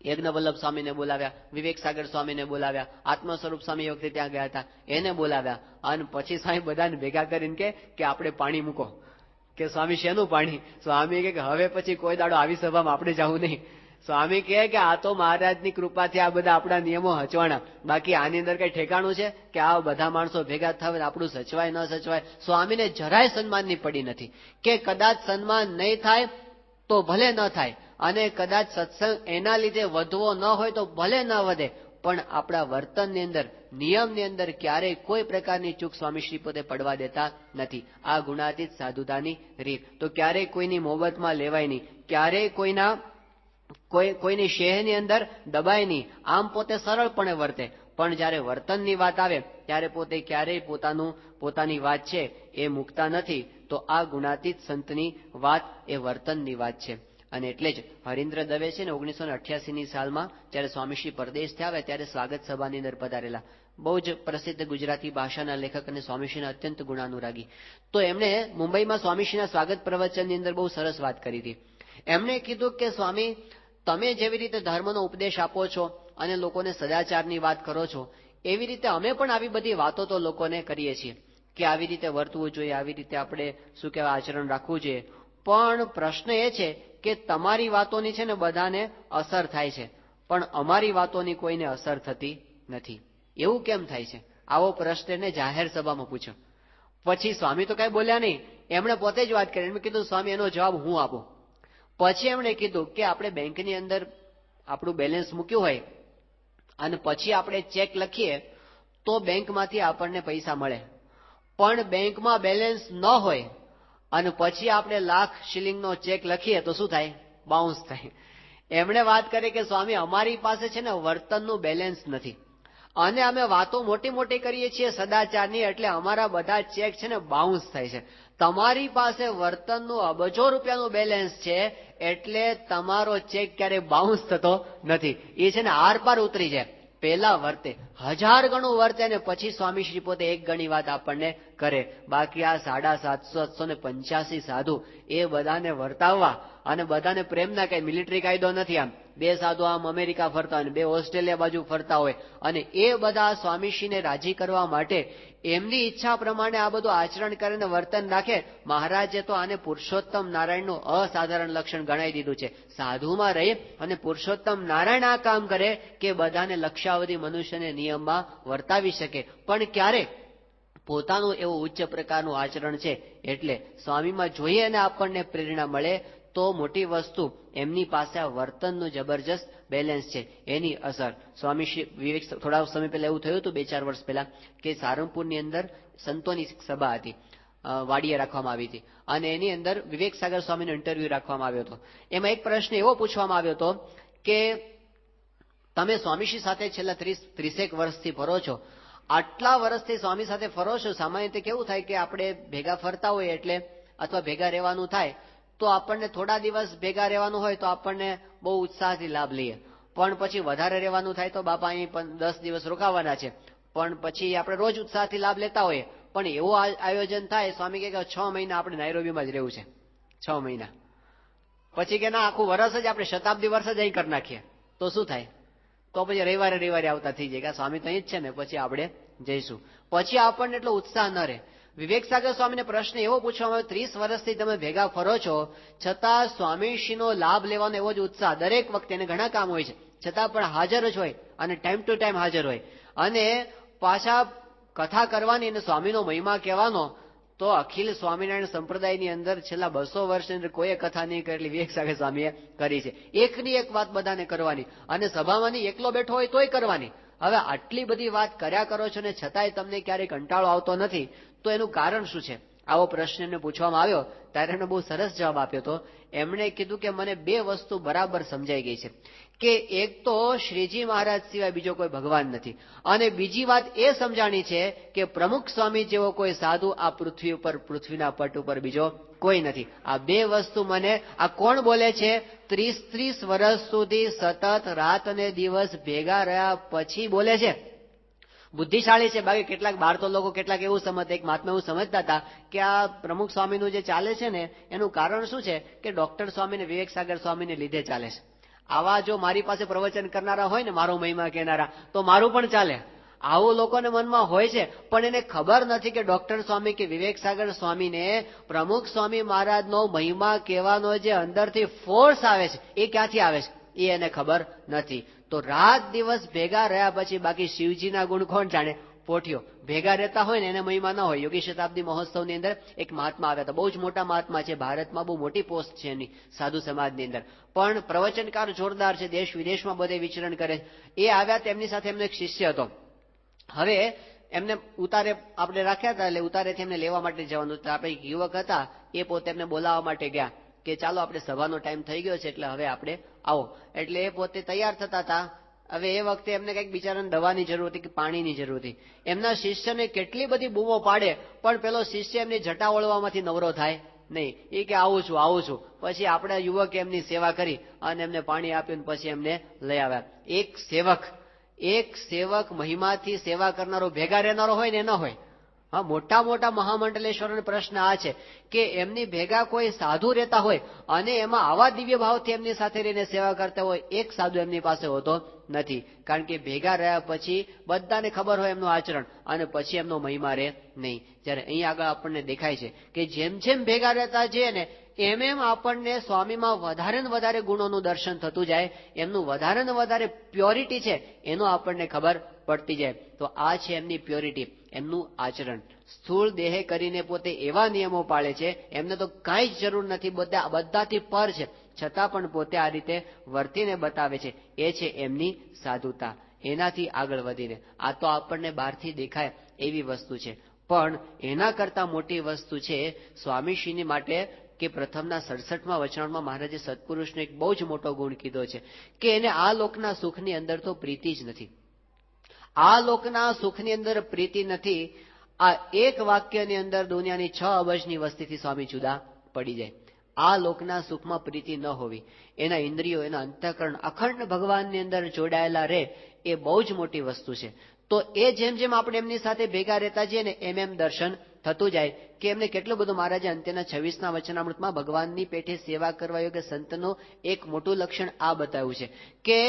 યજ્ઞવલ્લભ સ્વામીને બોલાવ્યા, વિવેક સાગર સ્વામીને બોલાવ્યા, આત્મ સ્વરૂપ સ્વામી એ વખતે ત્યાં ગયા હતા એને બોલાવ્યા. અને પછી સ્વામી બધાને ભેગા કરીને કે આપણે પાણી મૂકો. કે સ્વામી શેનું પાણી? સ્વામી કે હવે પછી કોઈ દાડો આવી સભામાં આપણે જવું નહીં. સ્વામી કહે કે આ તો મહારાજની કૃપાથી આ બધા આપણા નિયમો હચવાના, બાકી આની અંદર કઈ ઠેકાણું છે કે આ બધા માણસો ભેગા થાય આપણું સચવાય ન સચવાય? સ્વામીને જરાય સન્માનની પડી નથી કે કદાચ સન્માન નહીં થાય તો ભલે ન થાય અને કદાચ સત્સંગ એના લીધે વધવો ન હોય તો ભલે ન વધે, પણ આપણા વર્તનની અંદર, નિયમની અંદર ક્યારેય કોઈ પ્રકારની ચૂક સ્વામીશ્રી પોતે પડવા દેતા નથી. આ ગુણાતીત સાધુતાની રીત. તો ક્યારેય કોઈની મોહબતમાં લેવાય નહીં, ક્યારેય કોઈની શેહની અંદર દબાય નહીં. આમ પોતે સરળપણે વર્તે, પણ જ્યારે વર્તનની વાત આવે ત્યારે પોતે ક્યારેય પોતાની વાત છે એ મૂકતા નથી. તો આ ગુણાતીત સંતની વાત એ વર્તનની વાત છે. અને એટલે જ હરીન્દ્ર દવે છે ને 1988ની સાલમાં જ્યારે સ્વામીશ્રી પરદેશથી આવ્યા ત્યારે સ્વાગત સભાની અંદર પધારેલા. બહુ જ પ્રસિદ્ધ ગુજરાતી ભાષાના લેખક અને સ્વામીશ્રીના અત્યંત ગુણાનુરાગી. તો એમણે મુંબઈમાં સ્વામીશ્રીના સ્વાગત પ્રવચનની અંદર બહુ સરસ વાત કરી હતી. એમણે કીધું કે સ્વામી, તમે જેવી રીતે ધર્મનો ઉપદેશ આપો છો અને લોકોને સદાચારની વાત કરો છો, એવી રીતે અમે પણ આવી બધી વાતો તો લોકોને કરીએ છીએ કે આવી રીતે વર્તવું જોઈએ, આવી રીતે આપણે શું કહેવાય આચરણ રાખવું જોઈએ. પણ પ્રશ્ન એ છે કે તમારી વાતોની છે ને બધાને અસર થાય છે, પણ અમારી વાતોની કોઈને અસર થતી નથી. એવું કેમ થાય છે? આવો પ્રશ્ન એને જાહેર સભામાં પૂછ્યો. પછી સ્વામી તો કઈ બોલ્યા નહીં, એમણે પોતે જ વાત કરી. એમણે કીધું સ્વામી એનો જવાબ હું આપું. પછી એમણે કીધું કે આપણે બેંકની અંદર આપણું બેલેન્સ મૂક્યું હોય અને પછી આપણે ચેક લખીએ તો બેંકમાંથી આપણને પૈસા મળે, પણ બેંકમાં બેલેન્સ ન હોય અને પછી આપણે લાખ શિલિંગનો ચેક લખીએ તો શું થાય? બાઉન્સ થાય. એમણે વાત કરી કે સ્વામી અમારી પાસે છે ને વર્તનનું બેલેન્સ નથી અને અમે વાતો મોટી મોટી કરીએ છીએ સદાચારની, એટલે અમારા બધા ચેક છે ને બાઉન્સ થાય છે. તમારી પાસે વર્તનનું અબજો રૂપિયાનું બેલેન્સ છે એટલે તમારો ચેક ક્યારેય બાઉન્સ થતો નથી. એ છે ને આર પાર ઉતરી જાય. પહેલા વર્તે, 1000 ગણું વર્તે અને પછી સ્વામીશ્રી પોતે 1 ગણી વાત આપણને કરે. બાકી આ 750-785 સાધુ એ બધાને વર્તાવવા અને બધાને પ્રેમના કઈ મિલિટરી કાયદો નથી. આમ બે સાધુ આમ અમેરિકા ફરતા હોય, બે ઓસ્ટ્રેલિયા બાજુ ફરતા હોય, અને એ બધા સ્વામીશ્રીને રાજી કરવા માટે એમની ઈચ્છા પ્રમાણે આ બધું આચરણ કરીને વર્તન રાખે. મહારાજે તો આને પુરુષોત્તમ નારાયણનું અસાધારણ લક્ષણ ગણાવી દીધું છે. સાધુમાં રહી અને પુરુષોત્તમ નારાયણ આ કામ કરે કે બધાને લક્ષાવધિ મનુષ્યને નિયમમાં વર્તાવી શકે, પણ ક્યારે પોતાનું એવું ઉચ્ચ પ્રકારનું આચરણ છે. એટલે સ્વામીમાં જોઈએ અને આપણને પ્રેરણા મળે તો મોટી વસ્તુ એમની પાસે આ વર્તનનું જબરજસ્ત બેલેન્સ છે, એની અસર. સ્વામી શ્રી વિવેક થોડા સમય પહેલા એવું થયું હતું, 2-4 વર્ષ પહેલા, કે સારંગપુરની અંદર સંતોની સભા હતી, વાડીએ રાખવામાં આવી હતી, અને એની અંદર વિવેક સાગર સ્વામીનો ઇન્ટરવ્યુ રાખવામાં આવ્યો હતો. એમાં એક પ્રશ્ન એવો પૂછવામાં આવ્યો હતો કે તમે સ્વામીશ્રી સાથે છેલ્લા 30 વર્ષથી ફરો છો, આટલા વર્ષથી સ્વામી સાથે ફરો છો. સામાન્ય રીતે કેવું થાય કે આપણે ભેગા ફરતા હોઈએ એટલે અથવા ભેગા રહેવાનું થાય તો આપણને થોડા દિવસ ભેગા રહેવાનું હોય તો આપણને બહુ ઉત્સાહથી લાભ લઈએ, પણ પછી વધારે રહેવાનું થાય તો બાપા અહીં 10 દિવસ રોકાવાના છે, પણ પછી આપણે રોજ ઉત્સાહથી લાભ લેતા હોઈએ. પણ એવું આયોજન થાય, સ્વામી કહે કે 6 મહિના આપણે નાઇરોબીમાં જ રહેવું છે, 6 મહિના પછી કે ના, આખું વર્ષ જ આપણે શતાબ્દી વર્ષ જ અહીં કરી નાખીએ, તો શું થાય? તો પછી રવિવારે આવતા થઈ જાય કે સ્વામી તો અહીં જ છે ને, પછી આપણે જઈશું. પછી આપણને એટલો ઉત્સાહ ન રહે. વિવેક સાગર સ્વામીને પ્રશ્ન એવો પૂછવામાં આવ્યો, 30 વર્ષથી તમે ભેગા ફરો છો, છતાં સ્વામીશ્રીનો લાભ લેવાનો એવો જ ઉત્સાહ, દરેક વખતે એને ઘણા કામ હોય છે છતાં પણ હાજર જ હોય, અને ટાઈમ ટુ ટાઈમ હાજર હોય, અને પાછા કથા કરવાની અને સ્વામીનો મહિમા કહેવાનો. તો અખિલ સ્વામિનારાયણ સંપ્રદાયની અંદર છેલ્લા 200 વર્ષની અંદર કોઈએ કથા નહીં કરેલી વિવેક સાગર સ્વામીએ કરી છે. એકની એક વાત બધાને કરવાની, અને સભામાંની એકલો બેઠો હોય તોય કરવાની. હવે આટલી બધી વાત કર્યા કરો છો ને છતાંય તમને ક્યારેય કંટાળો આવતો નથી, તો એનું કારણ શું છે? આવો પ્રશ્ન એમને પૂછવામાં આવ્યો ત્યારે એમણે બહુ સરસ જવાબ આપ્યો હતો. એમણે કીધું કે મને 2 વસ્તુ બરાબર સમજાઈ ગઈ છે, કે એક તો શ્રીજી મહારાજ સિવાય બીજો કોઈ ભગવાન નથી, અને બીજી વાત એ સમજાણી છે કે પ્રમુખ સ્વામી જેવો કોઈ સાધુ આ પૃથ્વી ઉપર, પૃથ્વીના પટ ઉપર બીજો કોઈ નથી. આ 2 વસ્તુ મને આ કોણ બોલે છે? 30 વર્ષ સુધી સતત રાત અને દિવસ ભેગા રહ્યા પછી બોલે છે. બુદ્ધિશાળી છે. બાકી કેટલાક બહાર તો લોકો કેટલાક એવું સમજતા, એક મહાત્મા એવું સમજતા હતા કે આ પ્રમુખ સ્વામીનું જે ચાલે છે ને એનું કારણ શું છે કે ડોક્ટર સ્વામીને વિવેક સાગર સ્વામીને લીધે ચાલે છે. આવા જો મારી પાસે પ્રવચન કરનારા હોય ને, મારો મહિમા કહેનારા, તો મારું પણ ચાલે. આવું લોકોને મનમાં હોય છે, પણ એને ખબર નથી કે ડોક્ટર સ્વામી કે વિવેક સાગર સ્વામીને પ્રમુખ સ્વામી મહારાજનો મહિમા કહેવાનો જે અંદરથી ફોર્સ આવે છે એ ક્યાંથી આવે છે એ એને ખબર નથી. તો રાત દિવસ ભેગા રહ્યા પછી બાકી શિવજીના ગુણ કોણ જાણે? પોઠિયો. ભેગા રહેતા હોય ને એને મહિમા ન હોય. યોગી શતાબ્દી મહોત્સવની અંદર એક મહાત્મા આવ્યા હતા, બહુ જ મોટા મહાત્મા છે, ભારતમાં બહુ મોટી પોસ્ટ છે એની સાધુ સમાજની અંદર, પણ પ્રવચનકાર જોરદાર છે, દેશ વિદેશમાં બધે વિચરણ કરે. એ આવ્યા, તેમની સાથે એમનો એક શિષ્ય હતો. હવે એમને ઉતારે આપણે રાખ્યા હતા, એટલે ઉતારેથી એમને લેવા માટે જવાનું હતું. આપણે એક યુવક હતા, એ પોતે એમને બોલાવવા માટે ગયા કે ચાલો આપણે સભાનો ટાઈમ થઈ ગયો છે એટલે હવે આપણે આવો. એટલે એ પોતે તૈયાર થતા હતા. હવે એ વખતે એમને કંઈક બિચારાને દવાની જરૂર હતી કે પાણીની જરૂર હતી. એમના શિષ્યને કેટલી બધી બૂમો પાડે, પણ પેલો શિષ્ય એમની જટા ઓળવામાંથી નવરો થાય નહીં. એ કે આવું છું. પછી આપણા યુવકે એમની સેવા કરી અને એમને પાણી આપ્યું, પછી એમને લઈ આવ્યા. એક સેવક મહિમાથી સેવા કરનારો ભેગા રહેનારો હોય ને ન હોય. હા, મોટા મોટા મહામંડલેશ્વરનો પ્રશ્ન આ છે કે એમની ભેગા કોઈ સાધુ રહેતા હોય અને એમાં આવા દિવ્ય ભાવથી એમની સાથે રહીને સેવા કરતા હોય, એક સાધુ એમની પાસે હોતો નથી. કારણ કે ભેગા રહ્યા પછી બધાને ખબર હોય એમનું આચરણ, અને પછી એમનો મહિમા રહે નહીં. જ્યારે અહીં આગળ આપણને દેખાય છે કે જેમ જેમ ભેગા રહેતા જઈએ ને એમ આપણને સ્વામીમાં વધારે ને વધારે ગુણોનું દર્શન થતું જાય, એમનું વધારે ને વધારે પ્યોરિટી છે એનો આપણને ખબર પડતી જાય. તો આ છે એમની પ્યોરિટી, એમનું આચરણ. સ્થૂળ દેહે કરીને પોતે એવા નિયમો પાળે છે, એમને તો કાંઈ જ જરૂર નથી, બધાથી પર છે, છતાં પણ પોતે આ રીતે વર્તીને બતાવે છે. એ છે એમની સાધુતા. એનાથી આગળ વધીને આ તો આપણને બહારથી દેખાય એવી વસ્તુ છે, પણ એના કરતા મોટી વસ્તુ છે સ્વામીશ્રીની માટે કે પ્રથમના 67મા વચનામાં મહારાજે સત્પુરુષનો એક બહુ જ મોટો ગુણ કીધો છે કે એને આ લોકના સુખની અંદર તો પ્રીતિ જ નથી. આ લોકના સુખની અંદર પ્રીતિ નથી. આ એક વાક્યની અંદર દુનિયાની 6 અબજની વસ્તીથી સ્વામી જુદા પડી જાય. આ લોકના સુખમાં પ્રીતિ ન હોવી, એના ઇન્દ્રિયો, એના અંતઃકરણ અખંડ ભગવાનની અંદર જોડાયેલા રહે, એ બહુ જ મોટી વસ્તુ છે. તો એ જેમ જેમ આપણે એમની સાથે ભેગા રહેતા જઈએ ને એમ એમ દર્શન થતું જાય કે એમને કેટલું બધું મહારાજે અંત્યના 26ના વચનામૃતમાં ભગવાનની પેઠે સેવા કરવા યોગ્ય સંતનું એક મોટું લક્ષણ આ બતાવ્યું છે કે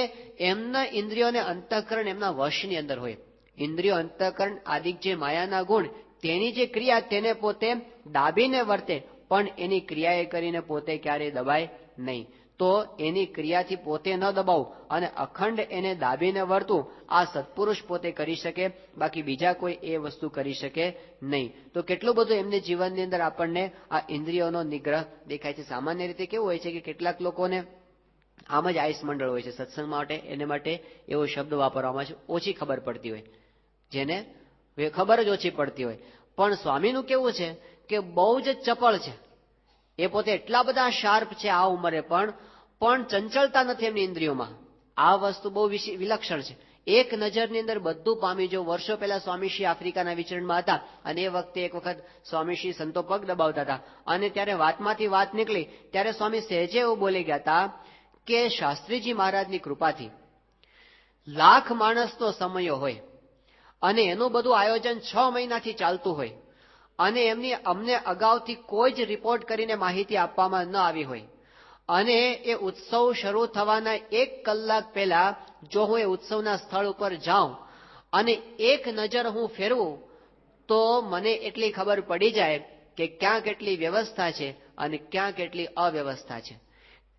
એમના ઇન્દ્રિયો અને અંતઃકરણ એમના વશની અંદર હોય. ઇન્દ્રિયો, અંતઃકરણ આદિક જે માયાના ગુણ, તેની જે ક્રિયા તેને પોતે દાબીને વર્તે, પણ એની ક્રિયાએ કરીને પોતે ક્યારેય દબાય નહીં. તો એની ક્રિયાથી પોતે ન દબાવું અને અખંડ એને દાબીને વર્તું, આ સત્પુરુષ પોતે કરી શકે, બાકી બીજા કોઈ એ વસ્તુ કરી શકે નહીં. તો કેટલું બધું એમને જીવનની અંદર આપણને આ ઇન્દ્રિયોનો નિગ્રહ દેખાય છે. સામાન્ય રીતે કેવું હોય છે કે કેટલાક લોકોને આમ જ આયુષ મંડળ હોય છે સત્સંગ માટે, એને માટે એવો શબ્દ વાપરવામાં છે, ઓછી ખબર પડતી હોય, જેને ખબર જ ઓછી પડતી હોય. પણ સ્વામીનું કેવું છે કે બહુ જ ચપળ છે. એ પોતે એટલા બધા શાર્પ છે આ ઉંમરે, પણ ચંચળતા નથી એમની ઇન્દ્રિયોમાં. આ વસ્તુ બહુ વિલક્ષણ છે. એક નજરની અંદર બધું પામી. જો વર્ષો પહેલા સ્વામીશ્રી આફ્રિકાના વિચરણમાં હતા અને એ વખતે એક વખત સ્વામીશ્રી સંતો પગ દબાવતા હતા અને ત્યારે વાતમાંથી વાત નીકળી ત્યારે સ્વામી સહેજે એવું બોલી ગયા હતા કે શાસ્ત્રીજી મહારાજની કૃપાથી લાખ માણસનો સમય હોય અને એનું બધું આયોજન 6 મહિનાથી ચાલતું હોય અને અમને અગાઉથી કોઈ જ રિપોર્ટ કરીને માહિતી આપવામાં ન આવી હોય અને એ ઉત્સવ શરૂ થવાના 1 કલાક પહેલા જો હું એ ઉત્સવના સ્થળ ઉપર જાઉં અને એક નજર હું ફેરવું તો મને એટલી ખબર પડી જાય કે ક્યાં કેટલી વ્યવસ્થા છે અને ક્યાં કેટલી અવ્યવસ્થા છે,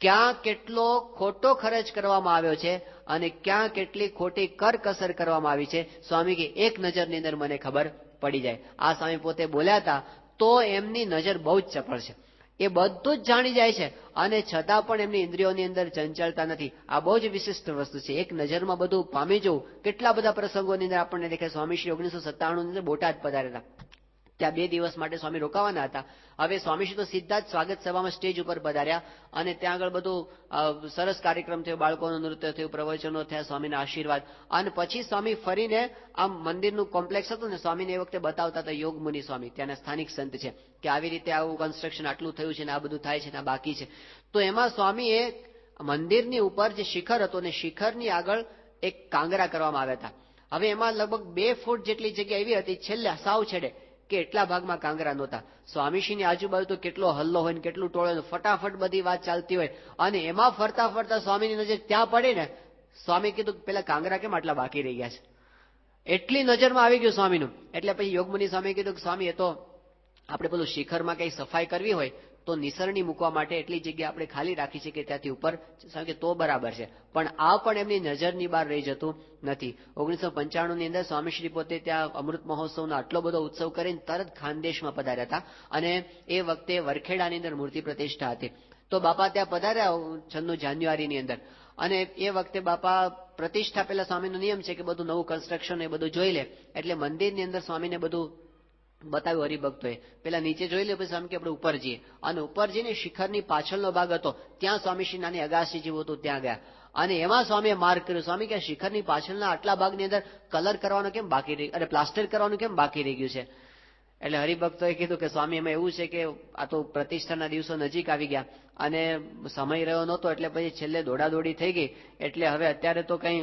ક્યાં કેટલો ખોટો ખર્ચ કરવામાં આવ્યો છે અને ક્યાં કેટલી ખોટી કરકસર કરવામાં આવી છે. સ્વામી કે એક નજરની અંદર મને ખબર પડી જાય. આ સ્વામી પોતે બોલ્યા હતા. તો એમની નજર બહુ જ ચપળ છે. એ બધું જ જાણી જાય છે અને છતાં પણ એમની ઇન્દ્રિયોની અંદર ચંચળતા નથી. આ બહુ જ વિશિષ્ટ વસ્તુ છે. એક નજરમાં બધું પામી જવું. કેટલા બધા પ્રસંગોની અંદર આપણને દેખાય. સ્વામીશ્રી 1997 ની અંદર બોટાદ પધારેલા. ત્યાં 2 દિવસ માટે સ્વામી રોકાવાના હતા. હવે સ્વામીશ્રી તો સીધા જ સ્વાગત સભામાં સ્ટેજ ઉપર પધાર્યા અને ત્યાં આગળ બધું સરસ કાર્યક્રમ થયો, બાળકોનું નૃત્ય થયું, પ્રવચનો થયા, સ્વામીના આશીર્વાદ, અને પછી સ્વામી ફરીને આમ મંદિરનું કોમ્પ્લેક્સ હતું ને, સ્વામીને એ વખતે બતાવતા હતા યોગમુનિ સ્વામી, ત્યાંના સ્થાનિક સંત છે, કે આવી રીતે આવું કન્સ્ટ્રક્શન આટલું થયું છે ને આ બધું થાય છે ને આ બાકી છે. તો એમાં સ્વામીએ મંદિરની ઉપર જે શિખર હતું ને શિખરની આગળ એક કાંગરા કરવામાં આવ્યા હતા. હવે એમાં લગભગ 2 ફૂટ જેટલી જગ્યા એવી હતી છેલ્લે સાવ છેડે કે એટલા ભાગમાં કાંગરા નહોતા. સ્વામીશ્રીની આજુબાજુ તો કેટલો હલ્લો હોય ને કેટલું ટોળે, ફટાફટ બધી વાત ચાલતી હોય અને એમાં ફરતા ફરતા સ્વામીની નજર ત્યાં પડે ને, સ્વામી કીધું પેલા કાંગરા કેમ આટલા બાકી રહી ગયા છે, એટલી નજરમાં આવી ગયું સ્વામીનું. એટલે પછી યોગમુનિ સ્વામી કીધું કે સ્વામી એ તો આપણે પેલું શિખરમાં કઈ સફાઈ કરવી હોય તો નિસરણી મૂકવા માટે એટલી જગ્યા આપણે ખાલી રાખી છે કે ત્યાંથી ઉપર, કે તો બરાબર છે, પણ આ પણ એમની નજરની બહાર રહી જતું નથી. 1995 ની અંદર સ્વામીશ્રી પોતે ત્યાં અમૃત મહોત્સવનો આટલો બધો ઉત્સવ કરીને તરત ખાનદેશમાં પધાર્યા હતા અને એ વખતે વરખેડાની અંદર મૂર્તિ પ્રતિષ્ઠા હતી. તો બાપા ત્યાં પધાર્યા 6 જાન્યુઆરીની અંદર અને એ વખતે બાપા પ્રતિષ્ઠા પહેલા સ્વામીનો નિયમ છે કે બધું નવું કન્સ્ટ્રક્શન એ બધું જોઈ લે, એટલે મંદિરની અંદર સ્વામીને બધું બતાવ્યું હરિભક્તોએ. પેલા નીચે જોઈ લે, પછી સ્વામી કે આપણે ઉપર જઈએ અને ઉપર જઈને શિખરની પાછળનો ભાગ હતો ત્યાં સ્વામીશ્રી નાની અગાસી જેવું હતું ત્યાં ગયા અને એમાં સ્વામીએ માર્ક કર્યું. સ્વામી કે શિખરની પાછળના આટલા ભાગની અંદર કલર કરવાનું કેમ બાકી રહી, અને પ્લાસ્ટર કરવાનું કેમ બાકી રહી ગયું છે? એટલે હરિભક્તોએ કીધું કે સ્વામી એમાં એવું છે કે આ તો પ્રતિષ્ઠાના દિવસો નજીક આવી ગયા અને સમય રહ્યો નહોતો, એટલે પછી છેલ્લે દોડાદોડી થઈ ગઈ, એટલે હવે અત્યારે તો કંઈ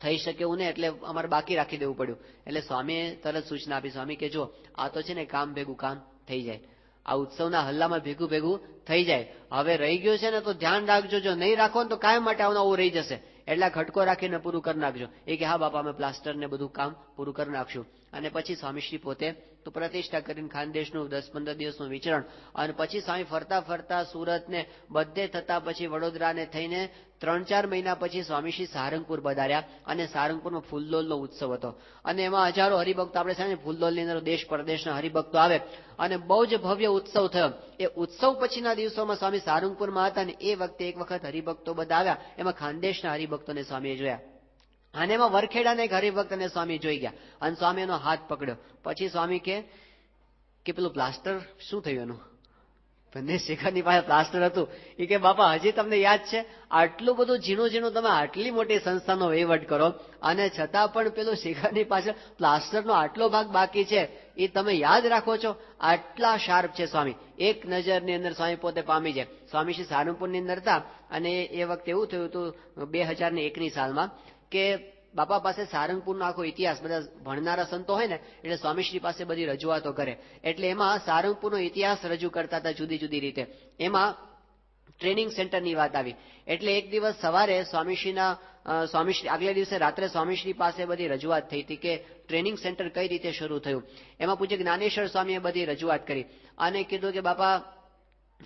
થઈ શકે એવું નહીં, એટલે અમારે બાકી રાખી દેવું પડ્યું. એટલે સ્વામીએ તરત સૂચના આપી. સ્વામી કે જો આ તો છે ને કામ ભેગું કામ થઈ જાય, આ ઉત્સવના હલ્લામાં ભેગું ભેગું થઈ જાય, હવે રહી ગયું છે ને તો ધ્યાન રાખજો, જો નહીં રાખો ને તો કાયમ માટે આવું રહી જશે, એટલે ખટકો રાખીને પૂરું કરી નાખજો. એ કે હા બાપા અમે પ્લાસ્ટર ને બધું કામ પૂરું કરી નાખશું. અને પછી સ્વામીશ્રી પોતે તો પ્રતિષ્ઠા કરીને ખાનદેશનું 10-15 દિવસનું વિચરણ અને પછી સ્વામી ફરતા ફરતા સુરત ને બધે થતા પછી વડોદરાને થઈને 3-4 મહિના પછી સ્વામીશ્રી સારંગપુર પધાર્યા અને સારંગપુરમાં ફૂલદોલનો ઉત્સવ હતો અને એમાં હજારો હરિભક્તો, આપણે સામે ફૂલદોલની અંદર દેશ પરદેશના હરિભક્તો આવે અને બહુ જ ભવ્ય ઉત્સવ થયો. એ ઉત્સવ પછીના દિવસોમાં સ્વામી સારંગપુરમાં હતા અને એ વખતે એક વખત હરિભક્તો બધા આવ્યા, એમાં ખાનદેશના હરિભક્તોને સ્વામીએ જોયા અને એમાં વરખેડાને એક હરિભક્તને સ્વામી જોઈ ગયા અને સ્વામી એનો હાથ પકડ્યો. પછી સ્વામી કે પેલું પ્લાસ્ટર શું થયું એનું? બંને શિખરની પાસે પ્લાસ્ટર હતું. એ કે બાપા હજી તમને યાદ છે, આટલું બધું ઝીણું ઝીણું તમે આટલી મોટી સંસ્થાનો વહીવટ કરો અને છતાં પણ પેલું શિખરની પાછળ પ્લાસ્ટરનો આટલો ભાગ બાકી છે, એ તમે યાદ રાખો છો? આટલા શાર્પ છે સ્વામી. એક નજરની અંદર સ્વામી પોતે પામી જાય. સ્વામી શ્રી સારંગપુરની અંદર હતા અને એ વખતે એવું થયું હતું 2001ની સાલમાં કે બાપા પાસે સારંગપુરનો આખો ઇતિહાસ, બધા ભણનારા સંતો હોય ને એટલે સ્વામીશ્રી પાસે બધી રજૂઆતો કરે, એટલે એમાં સારંગપુરનો ઇતિહાસ રજૂ કરતા હતા જુદી જુદી રીતે. એમાં ટ્રેનિંગ સેન્ટરની વાત આવી. એટલે એક દિવસ સવારે સ્વામીશ્રી આગલે દિવસે રાત્રે સ્વામીશ્રી પાસે બધી રજૂઆત થઈ હતી કે ટ્રેનિંગ સેન્ટર કઈ રીતે શરૂ થયું. એમાં પૂજ્ય જ્ઞાનેશ્વર સ્વામીએ બધી રજૂઆત કરી અને કીધું કે બાપા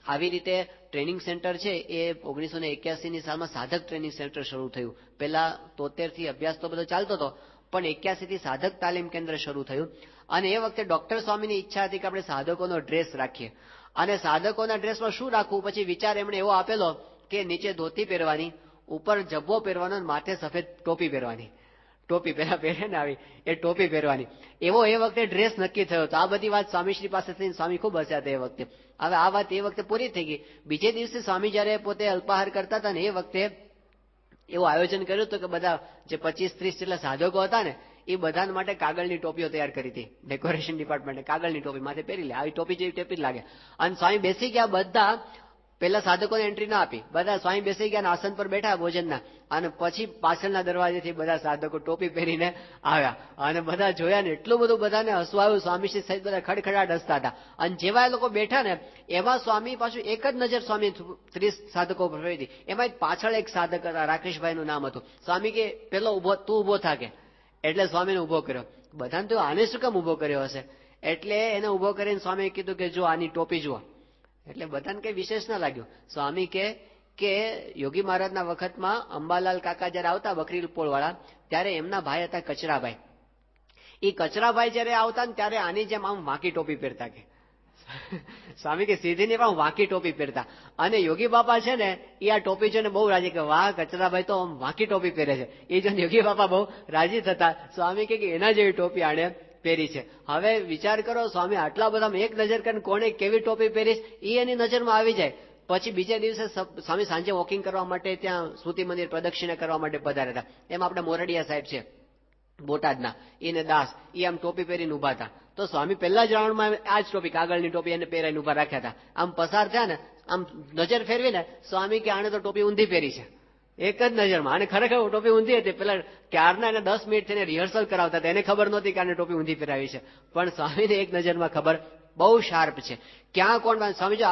આવી રીતે ટ્રેનિંગ સેન્ટર છે એ 1981ની સાલમાં સાધક ટ્રેનિંગ સેન્ટર શરૂ થયું. પહેલા 73 થી અભ્યાસ તો બધો ચાલતો હતો, પણ 81 થી સાધક તાલીમ કેન્દ્ર શરૂ થયું. અને એ વખતે ડોક્ટર સ્વામીની ઈચ્છા હતી કે આપણે સાધકોનો ડ્રેસ રાખીએ. અને સાધકોના ડ્રેસમાં શું રાખવું, પછી વિચાર એમણે એવો આપેલો કે નીચે ધોતી પહેરવાની, ઉપર જબ્બો પહેરવાનો, માથે સફેદ ટોપી પહેરવાની. ટોપી પહેલા પહેરે ને આવી એ ટોપી પહેરવાની, એવો એ વખતે ડ્રેસ નક્કી થયો હતો. આ બધી વાત સ્વામીશ્રી પાસે થઈને સ્વામી ખૂબ હસ્યા હતા એ વખતે. હવે આ વાત એ વખતે પૂરી થઈ ગઈ. બીજે દિવસે સ્વામી જયારે પોતે અલ્પાહાર કરતા હતા ને એ વખતે એવું આયોજન કર્યું હતું કે બધા જે 25-30 જેટલા સાધકો હતા ને એ બધા માટે કાગળની ટોપીઓ તૈયાર કરી હતી. ડેકોરેશન ડિપાર્ટમેન્ટે કાગળની ટોપી માથે પહેરી લે, આવી ટોપી જેવી ટોપી જ લાગે. અને સ્વામી બેસી ગયા, બધા પેલા સાધકોને એન્ટ્રી ના આપી, બધા સ્વામી બેસી ગયા, આસન પર બેઠા ભોજનના, અને પછી પાછળના દરવાજેથી બધા સાધકો ટોપી પહેરીને આવ્યા. અને બધા જોયા ને એટલું બધું બધાને હસવું આવ્યું. સ્વામીશ્રી સહિત બધા ખડખડાટ હસતા હતા. અને જેવા એ લોકો બેઠા ને એમાં સ્વામી પાછું એક જ નજર સ્વામી 30 સાધકો પર ફેરવી હતી. એમાં પાછળ એક સાધક હતા, રાકેશભાઈ નું નામ હતું. સ્વામી કે પેલો તું ઉભો થાકે, એટલે સ્વામીને ઉભો કર્યો. બધાને તો આને શું કામ ઉભો કર્યો હશે, એટલે એને ઉભો કરીને સ્વામીએ કીધું કે જો આની ટોપી જુઓ. એટલે બધાને કઈ વિશેષ ના લાગ્યું. સ્વામી કે યોગી મહારાજના વખતમાં અંબાલાલ કાકા જયારે આવતા બકરીપોળ વાળા, ત્યારે એમના ભાઈ હતા કચરાભાઈ. એ કચરાભાઈ જયારે આવતા ને ત્યારે આની જેમ આમ વાંકી ટોપી પહેરતા. કે સ્વામી કે સીધી ને પણ વાંકી ટોપી પહેરતા. અને યોગી બાપા છે ને એ આ ટોપી જોઈને બહુ રાજી કે વાહ કચરાભાઈ તો વાંકી ટોપી પહેરે છે. એ જોઈને યોગી બાપા બહુ રાજી થતા. સ્વામી કે એના જેવી ટોપી આને પહેરી છે. હવે વિચાર કરો, સ્વામી આટલા બધા એક નજર કરીને કોને કેવી ટોપી પહેરીશ એ એની નજરમાં આવી જાય. પછી બીજા દિવસે સ્વામી સાંજે વોકિંગ કરવા માટે ત્યાં સ્મૃતિ મંદિર પ્રદક્ષિણા કરવા માટે પધાર્યા હતા. એમાં આપણે મોરડિયા સાહેબ છે બોટાદના, એને દાસ, એ આમ ટોપી પહેરીને ઉભા હતા. તો સ્વામી પહેલા જ રાઉન્ડમાં આ જ ટોપી, કાગળની ટોપી એને પહેરાઈને ઉભા રાખ્યા હતા. આમ પસાર થયા ને આમ નજર ફેરવીને સ્વામી કે આને તો ટોપી ઊંધી પહેરી છે. એક જ નજરમાં. અને ખરેખર ટોપી ઊંધી હતી. પેલા ક્યારના એને 10 મિનિટ થઈને રિહર્સલ કરાવતા હતા, એને ખબર નહોતી કે આને ટોપી ઊંધી પહેરાવી છે. પણ સ્વામીને એક નજરમાં ખબર બહુ શાર્પ છે. ક્યાં કોણ સ્વામી જો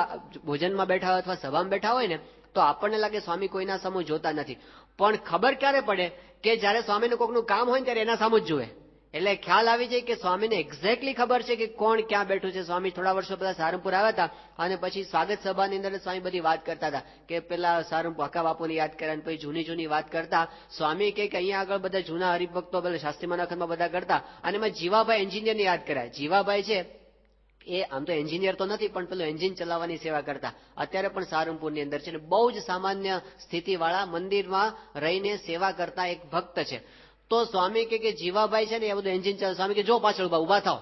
ભોજનમાં બેઠા હોય અથવા સભામાં બેઠા હોય ને તો આપણને લાગે સ્વામી કોઈના સામું જોતા નથી. પણ ખબર ક્યારે પડે કે જયારે સ્વામીને કોઈકનું કામ હોય ને ત્યારે એના સામું જ જુએ. એટલે ખ્યાલ આવી જાય કે સ્વામીને એક્ઝેક્ટલી ખબર છે કે કોણ ક્યાં બેઠું છે. સ્વામી થોડા વર્ષો પહેલા સારંગપુર આવ્યા હતા અને પછી સ્વાગત સભાની અંદર સ્વામી બધી વાત કરતા હતા કે પેલા સારંગપુર હકા બાપુને યાદ કર્યા, પછી જૂની વાત કરતા. સ્વામી કે અહીંયા આગળ બધા જૂના હરિભક્તો પેલા શાસ્ત્રીમાના વખતમાં બધા કરતા. અને એમાં જીવાભાઈ એન્જિનિયરને યાદ કર્યા. જીવાભાઈ છે એ આમ તો એન્જિનિયર તો નથી, પણ પેલું એન્જિન ચલાવવાની સેવા કરતા. અત્યારે પણ સારંગપુરની અંદર છે. બહુ જ સામાન્ય સ્થિતિવાળા મંદિરમાં રહીને સેવા કરતા એક ભક્ત છે. તો સ્વામી કે જીવાભાઈ છે ને એ બધું એન્જિન ચાલે. સ્વામી કે જો પાછળ ઉભા થાવ.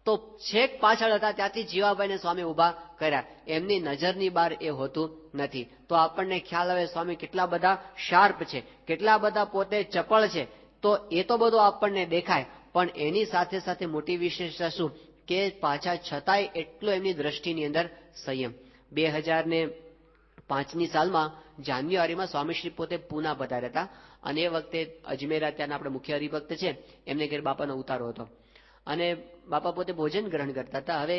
તો છેક પાછળ હતા ત્યાંથી જીવાભાઈને સ્વામી ઉભા કર્યા. એમની નજરની બહાર એ હોતું નથી. તો આપણને ખ્યાલ આવે સ્વામી કેટલા બધા શાર્પ છે, કેટલા બધા પોતે ચપળ છે. તો એ તો બધું આપણને દેખાય, પણ એની સાથે સાથે મોટી વિશેષતા શું કે પાછા છતાંય એટલો એમની દ્રષ્ટિની અંદર સંયમ. 2005ની સાલમાં જાન્યુઆરીમાં સ્વામીશ્રી પોતે પૂના પધાર્યા હતા. અને એ વખતે અજમેરા ત્યાંના આપણે મુખ્ય હરિભક્ત છે એમને ઘેર બાપાનો ઉતારો હતો. અને બાપા પોતે ભોજન ગ્રહણ કરતા હતા. હવે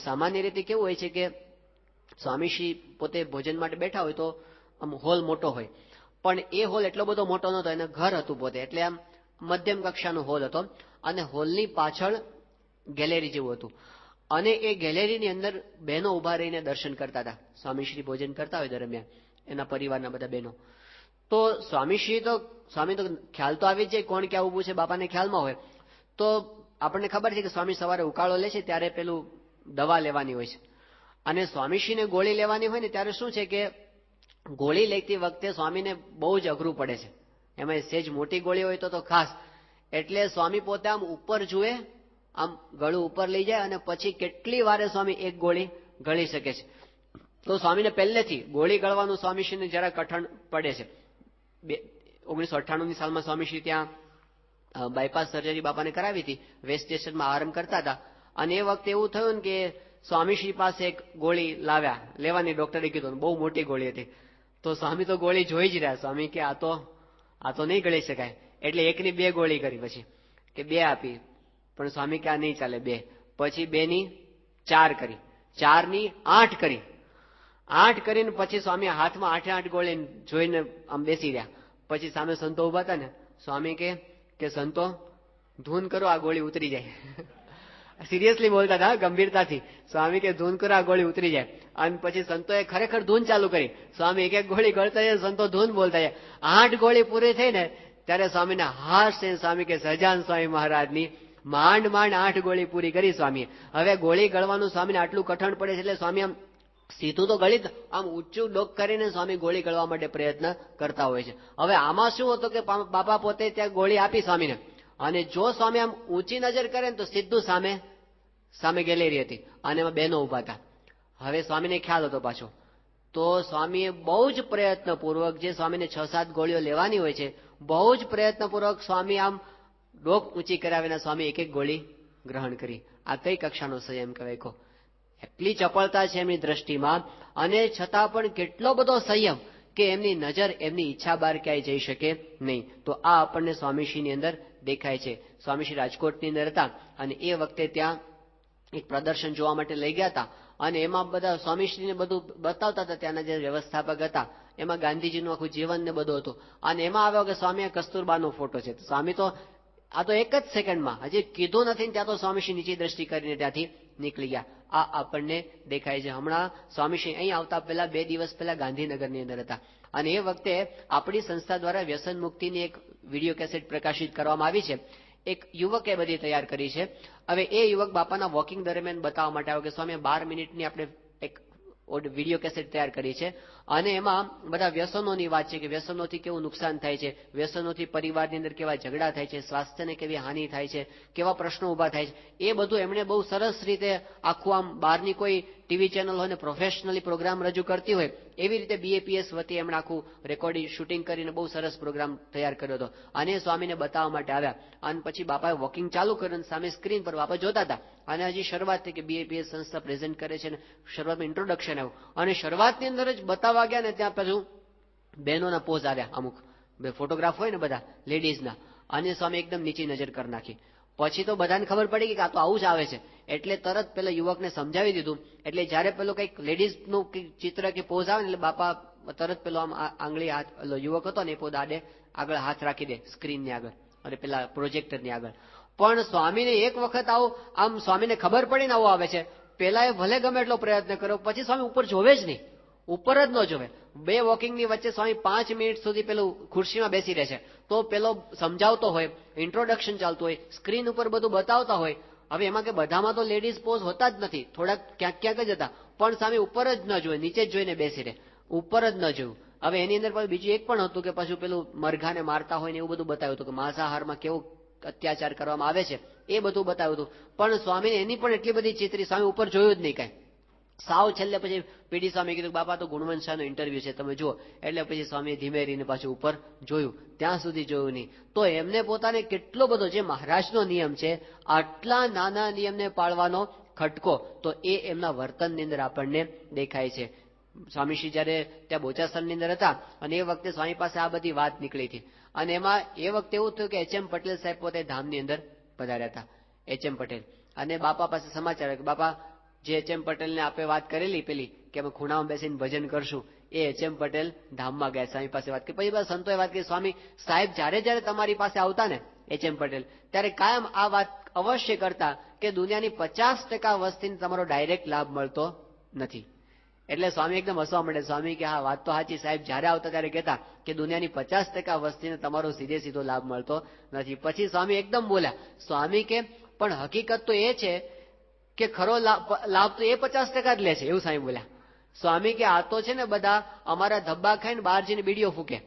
સામાન્ય રીતે કેવું હોય છે કે સ્વામીશ્રી પોતે ભોજન માટે બેઠા હોય તો આમ હોલ મોટો હોય, પણ એ હોલ એટલો બધો મોટો નહોતો. એના ઘર હતું પોતે, એટલે આમ મધ્યમ કક્ષાનો હોલ હતો. અને હોલની પાછળ ગેલેરી જેવું હતું. અને એ ગેલેરીની અંદર બહેનો ઉભા રહીને દર્શન કરતા હતા. સ્વામીશ્રી ભોજન કરતા હોય દરમિયાન એના પરિવારના બધા બહેનો. તો સ્વામી તો ખ્યાલ તો આવી જ જાય કોણ ક્યાં ઉભું છે, બાપાને ખ્યાલમાં હોય. તો આપણને ખબર છે કે સ્વામી સવારે ઉકાળો લે છે ત્યારે પેલું દવા લેવાની હોય છે. અને સ્વામીશ્રીને ગોળી લેવાની હોય ને ત્યારે શું છે કે ગોળી લેતી વખતે સ્વામીને બહુ જ અઘરું પડે છે. એમાં સેજ મોટી ગોળી હોય તો ખાસ. એટલે સ્વામી પોતે આમ ઉપર જુએ, આમ ગળું ઉપર લઈ જાય અને પછી કેટલી વારે સ્વામી એક ગોળી ગળી શકે છે. તો સ્વામીને પહેલેથી ગોળી ગળવાનું સ્વામીશ્રીને જરા કઠણ પડે છે. 1998ની સાલમાં સ્વામીશ્રી ત્યાં બાયપાસ સર્જરી બાપાને કરાવી હતી. વેસ્ટ સ્ટેશનમાં આરામ કરતા હતા. અને એ વખતે એવું થયું ને કે સ્વામીશ્રી પાસે એક ગોળી લાવ્યા લેવાની ડોક્ટરે કીધું, બહુ મોટી ગોળી હતી. તો સ્વામી તો ગોળી જોઈ જ રહ્યા. સ્વામી કે આ તો નહીં ગળી શકાય. એટલે એકની 2 ગોળી કરી, પછી કે 2 આપી, પણ સ્વામી કે આ નહીં ચાલે 2. પછી 2 ની 4 કરી, 4 ની 8 કરી, 8 કરીને પછી સ્વામી હાથમાં 8 ગોળી જોઈને આમ બેસી રહ્યા. પછી સામે સંતો ઉભા હતા ને, સ્વામી કે સંતો ધૂન કરો, આ ગોળી ઉતરી જાય. સિરિયસલી બોલતા હતા, ગંભીરતાથી. સ્વામી કે ધૂન કરો, આ ગોળી ઉતરી જાય. અને પછી સંતોએ ખરેખર ધૂન ચાલુ કરી. સ્વામી એક ગોળી ગળતા જાય, સંતો ધૂન બોલતા જાય. 8 ગોળી પૂરી થઈ ને ત્યારે સ્વામીને હાશ થઈને સ્વામી કે સહજાન સ્વામી મહારાજની માંડ 8 ગોળી પૂરી કરી સ્વામીએ. હવે ગોળી ગળવાનું સ્વામીને આટલું કઠણ પડે છે એટલે સ્વામી આમ સીધું તો ગળિત, આમ ઊંચું ડોક કરીને સ્વામી ગોળી ગળવા માટે પ્રયત્ન કરતા હોય છે. હવે આમાં શું હતું કે બાપા પોતે ત્યાં ગોળી આપી સ્વામીને, અને જો સ્વામી આમ ઊંચી નજર કરે ને તો સીધું સામે ગેલેરી હતી અને એમાં બહેનો ઉભા હતા. હવે સ્વામીને ખ્યાલ હતો પાછો, તો સ્વામીએ બહુ જ પ્રયત્નપૂર્વક, જે સ્વામીને 6-7 ગોળીઓ લેવાની હોય છે, બહુ જ પ્રયત્નપૂર્વક સ્વામી આમ ડોક ઊંચી કરાવીને સ્વામી એક ગોળી ગ્રહણ કરી. આ કઈ કક્ષાનો સંયમ કહેવાય કહો? એટલી ચપળતા છે એમની દ્રષ્ટિમાં, અને છતાં પણ કેટલો બધો સંયમ કે એમની નજર એમની ઈચ્છા બહાર ક્યાંય જઈ શકે નહીં. તો આ આપણને સ્વામીશ્રીની અંદર દેખાય છે. સ્વામીશ્રી રાજકોટની અંદર હતા અને એ વખતે ત્યાં એક પ્રદર્શન જોવા માટે લઈ ગયા હતા, અને એમાં બધા સ્વામીશ્રીને બધું બતાવતા હતા. ત્યાંના જે વ્યવસ્થાપક હતા એમાં ગાંધીજીનું આખું જીવન ને બધું હતું, અને એમાં આવ્યો કે સ્વામી કસ્તુરબાનો ફોટો છે. તો સ્વામી તો આ તો એક જ સેકન્ડમાં, હજી કીધું નથી ને ત્યાં તો સ્વામીશ્રી નીચી દ્રષ્ટિ કરીને ત્યાંથી નીકળી ગયા. આ આપણને દેખાય છે. હમણાં સ્વામીશ્રી અહીં આવતા પહેલા 2 દિવસ પહેલા ગાંધીનગરની અંદર હતા, અને એ વખતે આપણી સંસ્થા દ્વારા વ્યસન મુક્તિની એક વિડીયો કેસેટ પ્રકાશિત કરવામાં આવી છે. એક યુવકે બધી તૈયાર કરી છે. હવે એ યુવક બાપાના વોકિંગ દરમિયાન બતાવવા માટે આવ્યો કે સ્વામી 12 મિનિટની આપણે એક વિડીયો કેસેટ તૈયાર કરી છે, અને એમાં બધા વ્યસનોની વાત છે કે વ્યસનોથી કેવું નુકસાન થાય છે, વ્યસનોથી પરિવારની અંદર કેવા ઝઘડા થાય છે, સ્વાસ્થ્યને કેવી હાનિ થાય છે, કેવા પ્રશ્નો ઊભા થાય છે, એ બધું એમણે બહુ સરસ રીતે આખું આમ બહારની કોઈ ટીવી ચેનલ હોય ને પ્રોફેશનલી પ્રોગ્રામ રજૂ કરતી હોય એવી રીતે BAPS વતી એમણે આખું રેકોર્ડિંગ શૂટિંગ કરીને બહુ સરસ પ્રોગ્રામ તૈયાર કર્યો હતો. અને સ્વામીને બતાવવા માટે આવ્યા, અને પછી બાપાએ વોકિંગ ચાલુ કર્યું, સામે સ્ક્રીન પર બાપા જોતા હતા, અને હજી શરૂઆત થઈ કે BAPS સંસ્થા પ્રેઝન્ટ કરે છે, ને શરૂઆતમાં ઇન્ટ્રોડક્શન આવ્યું, અને શરૂઆતની અંદર જ બતાવવા ગયા ને ત્યાં પછી બહેનોના પોઝ આવ્યા, અમુક ફોટોગ્રાફ હોય ને બધા લેડીઝના, અને સ્વામી એકદમ નીચી નજર કરી નાખી. પછી તો બધાને ખબર પડી કે આ તો આવું જ આવે છે, એટલે તરત પેલા યુવકને સમજાવી દીધું. એટલે જયારે પેલો કંઈક લેડીઝનું ચિત્ર કે પોઝ આવે ને એટલે બાપા તરત પેલો આમ આંગળી હાથ, યુવક હતો ને એ પોઝ આડે આગળ હાથ રાખી દે સ્ક્રીનની આગળ અને પેલા પ્રોજેક્ટરની આગળ. પણ સ્વામીને એક વખત આવું આમ સ્વામીને ખબર પડી ને આવું આવે છે, પેલા એ ભલે ગમે એટલો પ્રયત્ન કર્યો, પછી સ્વામી ઉપર જોવે જ નહીં, ઉપર જ ન જોવે. 2 વોકિંગની વચ્ચે સ્વામી 5 મિનિટ સુધી પેલું ખુરશીમાં બેસી રહે છે, તો પેલો સમજાવતો હોય, ઇન્ટ્રોડક્શન ચાલતું હોય, સ્ક્રીન ઉપર બધું બતાવતા હોય. હવે એમાં કે બધામાં તો લેડીઝ પોઝ હોતા જ નથી, થોડાક ક્યાંક જ હતા, પણ સ્વામી ઉપર જ ન જોવે, નીચે જ જોઈને બેસી રહે, ઉપર જ ન જોયું. હવે એની અંદર બીજું એક પણ હતું કે પાછું પેલું મરઘાને મારતા હોય ને એવું બધું બતાવ્યું હતું કે માંસાહારમાં કેવું અત્યાચાર કરવામાં આવે છે, એ બધું બતાવ્યું હતું. પણ સ્વામીને એની પણ એટલી બધી ચિત્રી, સ્વામી ઉપર જોયું જ નહીં કાંઈ. સાવ છેલ્લે પછી પીડી સ્વામી કીધું બાપા તો ગુણવંત શાહનો ઇન્ટરવ્યુ છે, તમે જુઓ. એટલે પછી સ્વામી ધીમે રહીને પાછું ઉપર જોયું, ત્યાં સુધી જોયું નહીં. તો એમને પોતાને કેટલો બધો, જે મહારાજનો નિયમ છે, આટલા નાના નિયમને પાળવાનો ખટકો તો એ એમના વર્તનની અંદર આપણને દેખાય છે. સ્વામીશ્રી જયારે ત્યાં બોચાસણની અંદર હતા અને એ વખતે સ્વામી પાસે આ બધી વાત નીકળી હતી, અને એમાં એ વખતે એવું થયું કે HM પટેલ સાહેબ પોતે ધામની અંદર પધાર્યા હતા, HM પટેલ. અને બાપા પાસે સમાચાર કે બાપા જે HM પટેલને આપે વાત કરેલી પેલી કે અમે ખૂણામાં બેસીને ભજન કરશું, એ HM પટેલ ધામમાં ગયા સ્વામી પાસે વાત કરી. પછી બધા સંતોએ વાત કરી, સ્વામી સાહેબ જ્યારે તમારી પાસે આવતા ને HM પટેલ, ત્યારે કાયમ આ વાત અવશ્ય કરતા કે દુનિયાની 50% વસ્તીને તમારો ડાયરેક્ટ લાભ મળતો નથી. એટલે સ્વામી એકદમ હસવા માંડે. સ્વામી કે હા વાત તો સાચી, સાહેબ જ્યારે આવતા ત્યારે કહેતા કે દુનિયાની 50% વસ્તીને તમારો સીધો લાભ મળતો નથી. પછી સ્વામી એકદમ બોલ્યા, સ્વામી કે પણ હકીકત તો એ છે કે ખરો લાભ તો એ 50% જ લે છે, એવું સ્વામી બોલ્યા. સ્વામી કે આ તો છે ને બધા અમારા ધબ્બા ખાઈને બહાર જઈને બીડીઓ ફૂકે,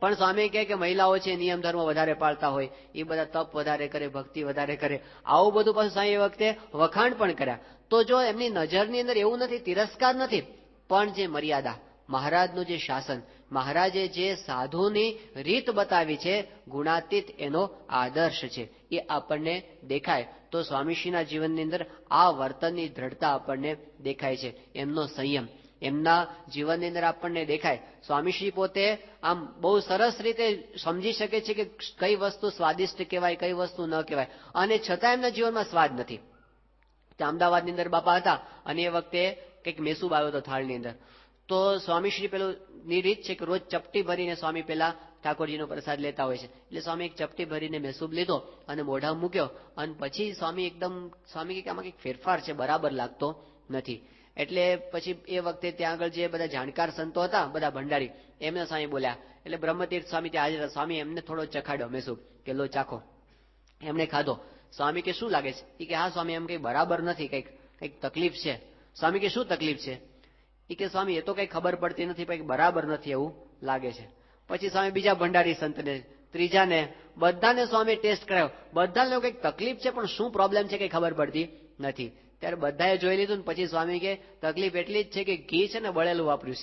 પણ સ્વામી કે મહિલાઓ છે નિયમ ધર્મ વધારે પાળતા હોય, એ બધા તપ વધારે કરે, ભક્તિ વધારે કરે, આવું બધું પાછું સ્વામી એ વખતે વખાણ પણ કર્યા. તો જો એમની નજરની અંદર એવું નથી, તિરસ્કાર નથી, પણ જે મર્યાદા, મહારાજનું જે શાસન, મહારાજે જે સાધુની રીત બતાવી છે, ગુણાતીત એનો આદર્શ છે, એ આપણને દેખાય. તો સ્વામીશ્રીના જીવનની અંદર આ વર્તનની દ્રઢતા આપણને દેખાય છે, એમનો સંયમ. એમના જીવનની અંદર આપણને દેખાય. સ્વામીશ્રી પોતે આમ બહુ સરસ રીતે સમજી શકે છે કે કઈ વસ્તુ સ્વાદિષ્ટ કહેવાય, કઈ વસ્તુ ન કહેવાય, અને છતાં એમના જીવનમાં સ્વાદ નથી. અમદાવાદની અંદર બાપા હતા અને એ વખતે કંઈક મેસૂબ આવ્યો હતો થાળની અંદર. તો સ્વામીશ્રી પેલું ની રીત છે કે રોજ ચપટી ભરીને સ્વામી પેલા ઠાકોરજીનો પ્રસાદ લેતા હોય છે. એટલે સ્વામી એક ચપટી ભરીને મેસૂબ લીધો અને મોઢા મૂક્યો અને પછી સ્વામી કે આમાં કંઈક ફેરફાર છે, બરાબર લાગતો નથી. એટલે પછી એ વખતે ત્યાં આગળ જે બધા જાણકાર સંતો હતા, બધા ભંડારી, એમને સ્વામી બોલ્યા. એટલે બ્રહ્મતીર્થ સ્વામી ત્યાં હાજર હતા. સ્વામી એમને થોડો ચખાડ્યો મેસૂબ કે લો ચાખો. એમણે ખાધો. સ્વામી કે શું લાગે છે? એ કે હા સ્વામી એમ કઈ બરાબર નથી, કંઈક તકલીફ છે. સ્વામી કે શું તકલીફ છે? એ કે સ્વામી એ તો કઈ ખબર પડતી નથી, કંઈક બરાબર નથી એવું લાગે છે. પછી સ્વામી બીજા ભંડારી સંતને, ત્રીજાને, બધાને સ્વામી ટેસ્ટ કરાયો. બધાને કંઈક તકલીફ છે પણ શું પ્રોબ્લેમ છે કઈ ખબર પડતી નથી. ત્યારે બધાએ જોઈ લીધું ને પછી સ્વામી કે તકલીફ એટલી જ છે કે ઘી છે ને બળેલું વાપર્યું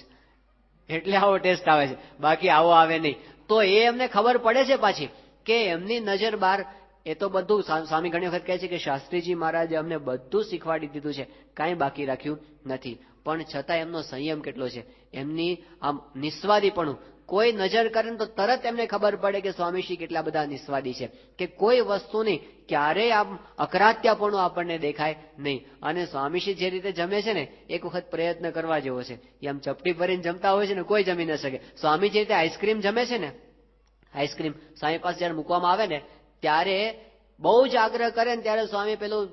છે એટલે આવો ટેસ્ટ આવે છે, બાકી આવો આવે નહીં. તો એ એમને ખબર પડે છે પાછી કે એમની નજર બહાર. એ તો બધું સ્વામી ઘણી વખત કહે છે કે શાસ્ત્રીજી મહારાજે અમને બધું શીખવાડી દીધું છે, કાંઈ બાકી રાખ્યું નથી. પણ છતાં એમનો સંયમ કેટલો છે, એમની આમ નિસ્વાદીપણું. કોઈ નજર કરે તો તરત એમને ખબર પડે કે સ્વામીશ્રી કેટલા બધા નિસ્વાદી છે, કે કોઈ વસ્તુની ક્યારેય આમ અકરાત્યાપણું આપણને દેખાય નહીં. અને સ્વામીશ્રી જે રીતે જમે છે ને, એક વખત પ્રયત્ન કરવા જેવો છે. એમ ચપટી ભરીને જમતા હોય છે ને, કોઈ જમી ન શકે. સ્વામી જે રીતે આઈસ્ક્રીમ જમે છે ને, આઈસ્ક્રીમ સ્વામી પાસે જયારે મૂકવામાં આવે ને ત્યારે બહુ જ આગ્રહ કરે ને ત્યારે સ્વામી પેલું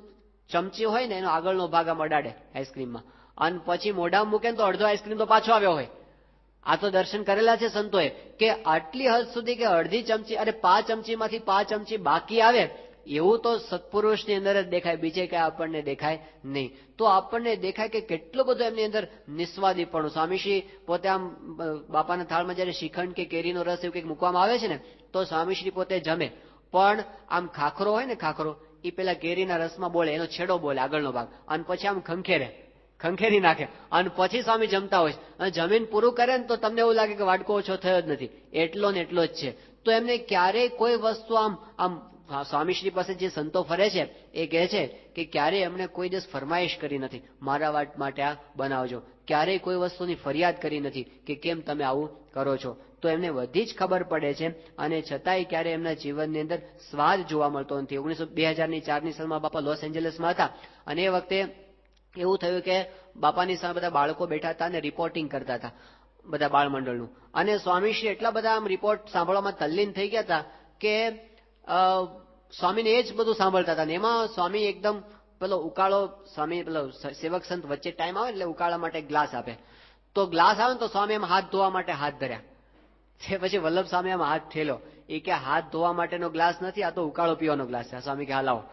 ચમચી હોય ને એનો આગળનો ભાગ આમ અડાડે આઈસ્ક્રીમમાં, અને પછી મોઢામાં મૂકે તો અડધો આઈસ્ક્રીમ તો પાછો આવ્યો હોય. આ તો દર્શન કરેલા છે સંતોએ કે આટલી હદ સુધી કે અડધી ચમચી, અરે 5 ચમચીમાંથી 5 ચમચી બાકી આવે, એવું તો સત્પુરુષની અંદર જ દેખાય, બીજે કઈ આપણને દેખાય નહીં. તો આપણને દેખાય કે કેટલું બધું એમની અંદર નિસ્વાદીપણું. સ્વામીશ્રી પોતે આમ બાપાના થાળમાં જયારે શ્રીખંડ કે કેરીનો રસ એવું કંઈક મૂકવામાં આવે છે ને, તો સ્વામીશ્રી પોતે જમે પણ આમ ખાખરો હોય ને, ખાખરો એ પેલા કેરીના રસમાં બોલે, એનો છેડો બોલે આગળનો ભાગ, અને પછી આમ ખંખેરી નાખે અને પછી સ્વામી જમતા હોય. અને જમીન પૂરું કરે ને તો તમને એવું લાગે કે વાટકો ઓછો થયો જ નથી, એટલો ને એટલો જ છે. તો એમને ક્યારેય કોઈ વસ્તુ આમ સ્વામીશ્રી પાસે જે સંતો ફરે છે એ કહે છે કે ક્યારેય એમણે કોઈ દિવસ ફરમાઈશ કરી નથી મારા માટે આ બનાવજો, ક્યારેય કોઈ વસ્તુની ફરિયાદ કરી નથી કે કેમ તમે આવું કરો છો. તો એમને બધી જ ખબર પડે છે અને છતાંય ક્યારે એમના જીવનની અંદર સ્વાદ જોવા મળતો નથી. 2004ની સાલમાં બાપા લોસ એન્જલસમાં હતા અને એ વખતે એવું થયું કે બાપાની સામે બધા બાળકો બેઠા હતા અને રિપોર્ટિંગ કરતા હતા બધા બાળ મંડળનું, અને સ્વામીશ્રી એટલા બધા આમ રિપોર્ટ સાંભળવામાં તલ્લીન થઈ ગયા હતા કે સ્વામીને એ જ બધું સાંભળતા હતા. ને એમાં સ્વામી એકદમ પેલો ઉકાળો, સ્વામી પેલો સેવક સંત વચ્ચે ટાઈમ આવે એટલે ઉકાળા માટે ગ્લાસ આપે, તો ગ્લાસ આવે ને તો સ્વામી એમ હાથ ધોવા માટે હાથ ધર્યા. પછી વલ્લભ સ્વામી એમ હાથ ઠેલો, એ કે હાથ ધોવા માટેનો ગ્લાસ નથી, આ તો ઉકાળો પીવાનો ગ્લાસ છે. સ્વામી કે હાલાવો.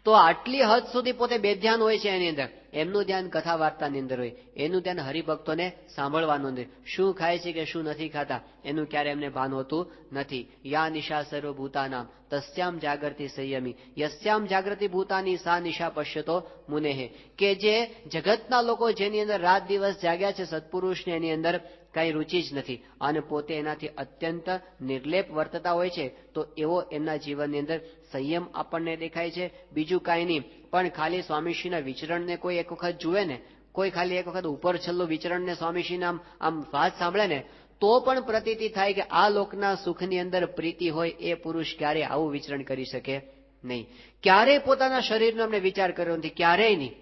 તો આટલી હદ સુધી પોતે બેધ્યાન હોય છે એની અંદર. એમનું ધ્યાન કથા વાર્તાની અંદર હોય, એનું ધ્યાન હરિભક્તોને સાંભળવાનું અંદર, શું ખાય છે કે શું નથી ખાતા એનું ક્યારે એમને ભાન હોતું નથી. યા નિશા સર્વભૂતાનામ તસ્યામ જાગૃતિ સંયમી યસ્યામ જાગૃતિ ભૂતાની સા નિશા પશ્યતો મુનેહે. કે જે જગતના લોકો જેની અંદર રાત દિવસ જાગ્યા છે, સત્પુરુષને એની અંદર કઈ રુચિ જ નથી અને પોતે એનાથી અત્યંત નિર્લેપ વર્તતા હોય છે, તો એવો એમના જીવનની અંદર સંયમ આપણને દેખાય છે. બીજું કાંઈ નહીં, પણ ખાલી સ્વામીશ્રીના વિચરણને કોઈ એક વખત જુએ ને, કોઈ ખાલી એક વખત ઉપર છેલ્લું વિચરણને સ્વામીશ્રીના આમ વાત સાંભળે ને તો પણ પ્રતીતિ થાય કે આ લોકના સુખની અંદર પ્રીતિ હોય એ પુરુષ ક્યારેય આવું વિચરણ કરી શકે નહીં. ક્યારેય પોતાના શરીરનો એમને વિચાર કર્યો નથી, ક્યારેય નહીં.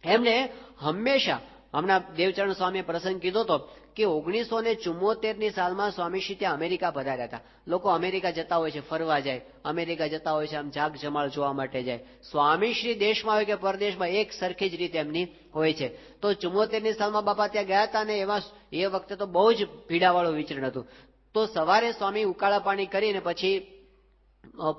એમને હંમેશા, હમણાં દેવચરણ સ્વામીએ પ્રસંગ કીધો હતો કે 1974ની સાલમાં સ્વામીશ્રી ત્યાં અમેરિકા પધાર્યા હતા. લોકો અમેરિકા જતા હોય છે, ફરવા જાય, અમેરિકા જતા હોય છે, આમ જાગ જમાળ જોવા માટે જાય. સ્વામીશ્રી દેશમાં હોય કે પરદેશમાં એક સરખી જ રીતે એમની હોય છે. તો 74ની સાલમાં બાપા ત્યાં ગયા હતા અને એમાં એ વખતે તો બહુ જ પીડાવાળું વિચરણ હતું. તો સવારે સ્વામી ઉકાળા પાણી કરીને પછી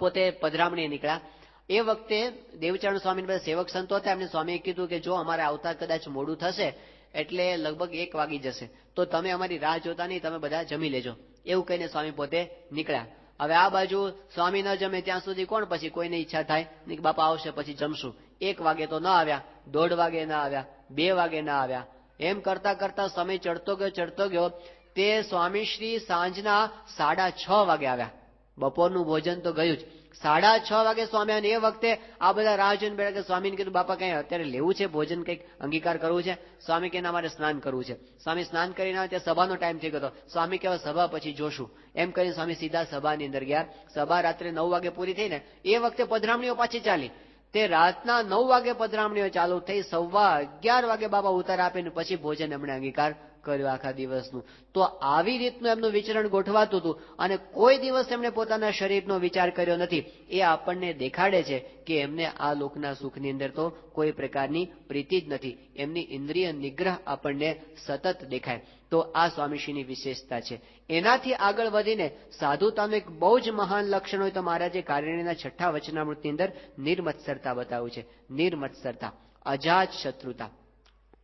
પોતે પધરામણી નીકળ્યા. એ વખતે દેવચરણ સ્વામી બધા સેવક સંતો હતા, એમને સ્વામીએ કીધું કે જો અમારે આવતા કદાચ મોડું થશે એટલે લગભગ 1 વાગી જશે, તો તમે અમારી રાહ જોતા નહીં, તમે બધા જમી લેજો. એવું કહીને સ્વામી પોતે નીકળ્યા. હવે આ બાજુ સ્વામી ન જમે ત્યાં સુધી કોણ, પછી કોઈને ઈચ્છા થાય કે બાપા આવશે પછી જમશું. 1 વાગે તો ન આવ્યા, 1:30 વાગે ના આવ્યા, 2 વાગે ના આવ્યા. એમ કરતા કરતા સમય ચડતો ગયો તે સ્વામીશ્રી સાંજના 6:30 વાગે આવ્યા. બપોરનું ભોજન તો ગયું જ. 6:30 વાગે સ્વામી, અને એ વખતે આ બધા રાહ જોઈને બેઠા કે સ્વામીને કીધું બાપા કઈ અત્યારે લેવું છે ભોજન, કંઈક અંગીકાર કરવું છે? સ્વામી કે અમારે સ્નાન કરવું છે. સ્વામી સ્નાન કરીને આવે ત્યાં સભાનો ટાઈમ થઈ ગયો. સ્વામી કહેવાય સભા પછી જોશું એમ કરીને સ્વામી સીધા સભાની અંદર ગયા. સભા રાત્રે 9 વાગે પૂરી થઈ ને એ વખતે પધરામણીઓ પાછી ચાલી. તે રાતના 9 વાગે પધરામણીઓ ચાલુ થઈ, 11:15 વાગે બાબા ઉતાર આપીને પછી ભોજન એમણે અંગીકાર કર્યું આખા દિવસનું. તો આવી રીતનું એમનું વિચરણ ગોઠવાતું હતું અને કોઈ દિવસ એમણે પોતાના શરીરનો વિચાર કર્યો નથી. એ આપણને દેખાડે છે કે એમને આ લોકના સુખની અંદર તો કોઈ પ્રકારની પ્રીતિ જ નથી. એમની ઇન્દ્રિય નિગ્રહ આપણને સતત દેખાય. તો આ સ્વામીશ્રીની વિશેષતા છે. એનાથી આગળ વધીને સાધુતાનું એક બહુ જ મહાન લક્ષણ હોય તો મહારાજે કારિણીના 6ઠ્ઠા વચનામૃતની અંદર નિર્મત્સરતા બતાવ્યું છે. નિર્મત્સરતા, અજાત શત્રુતા.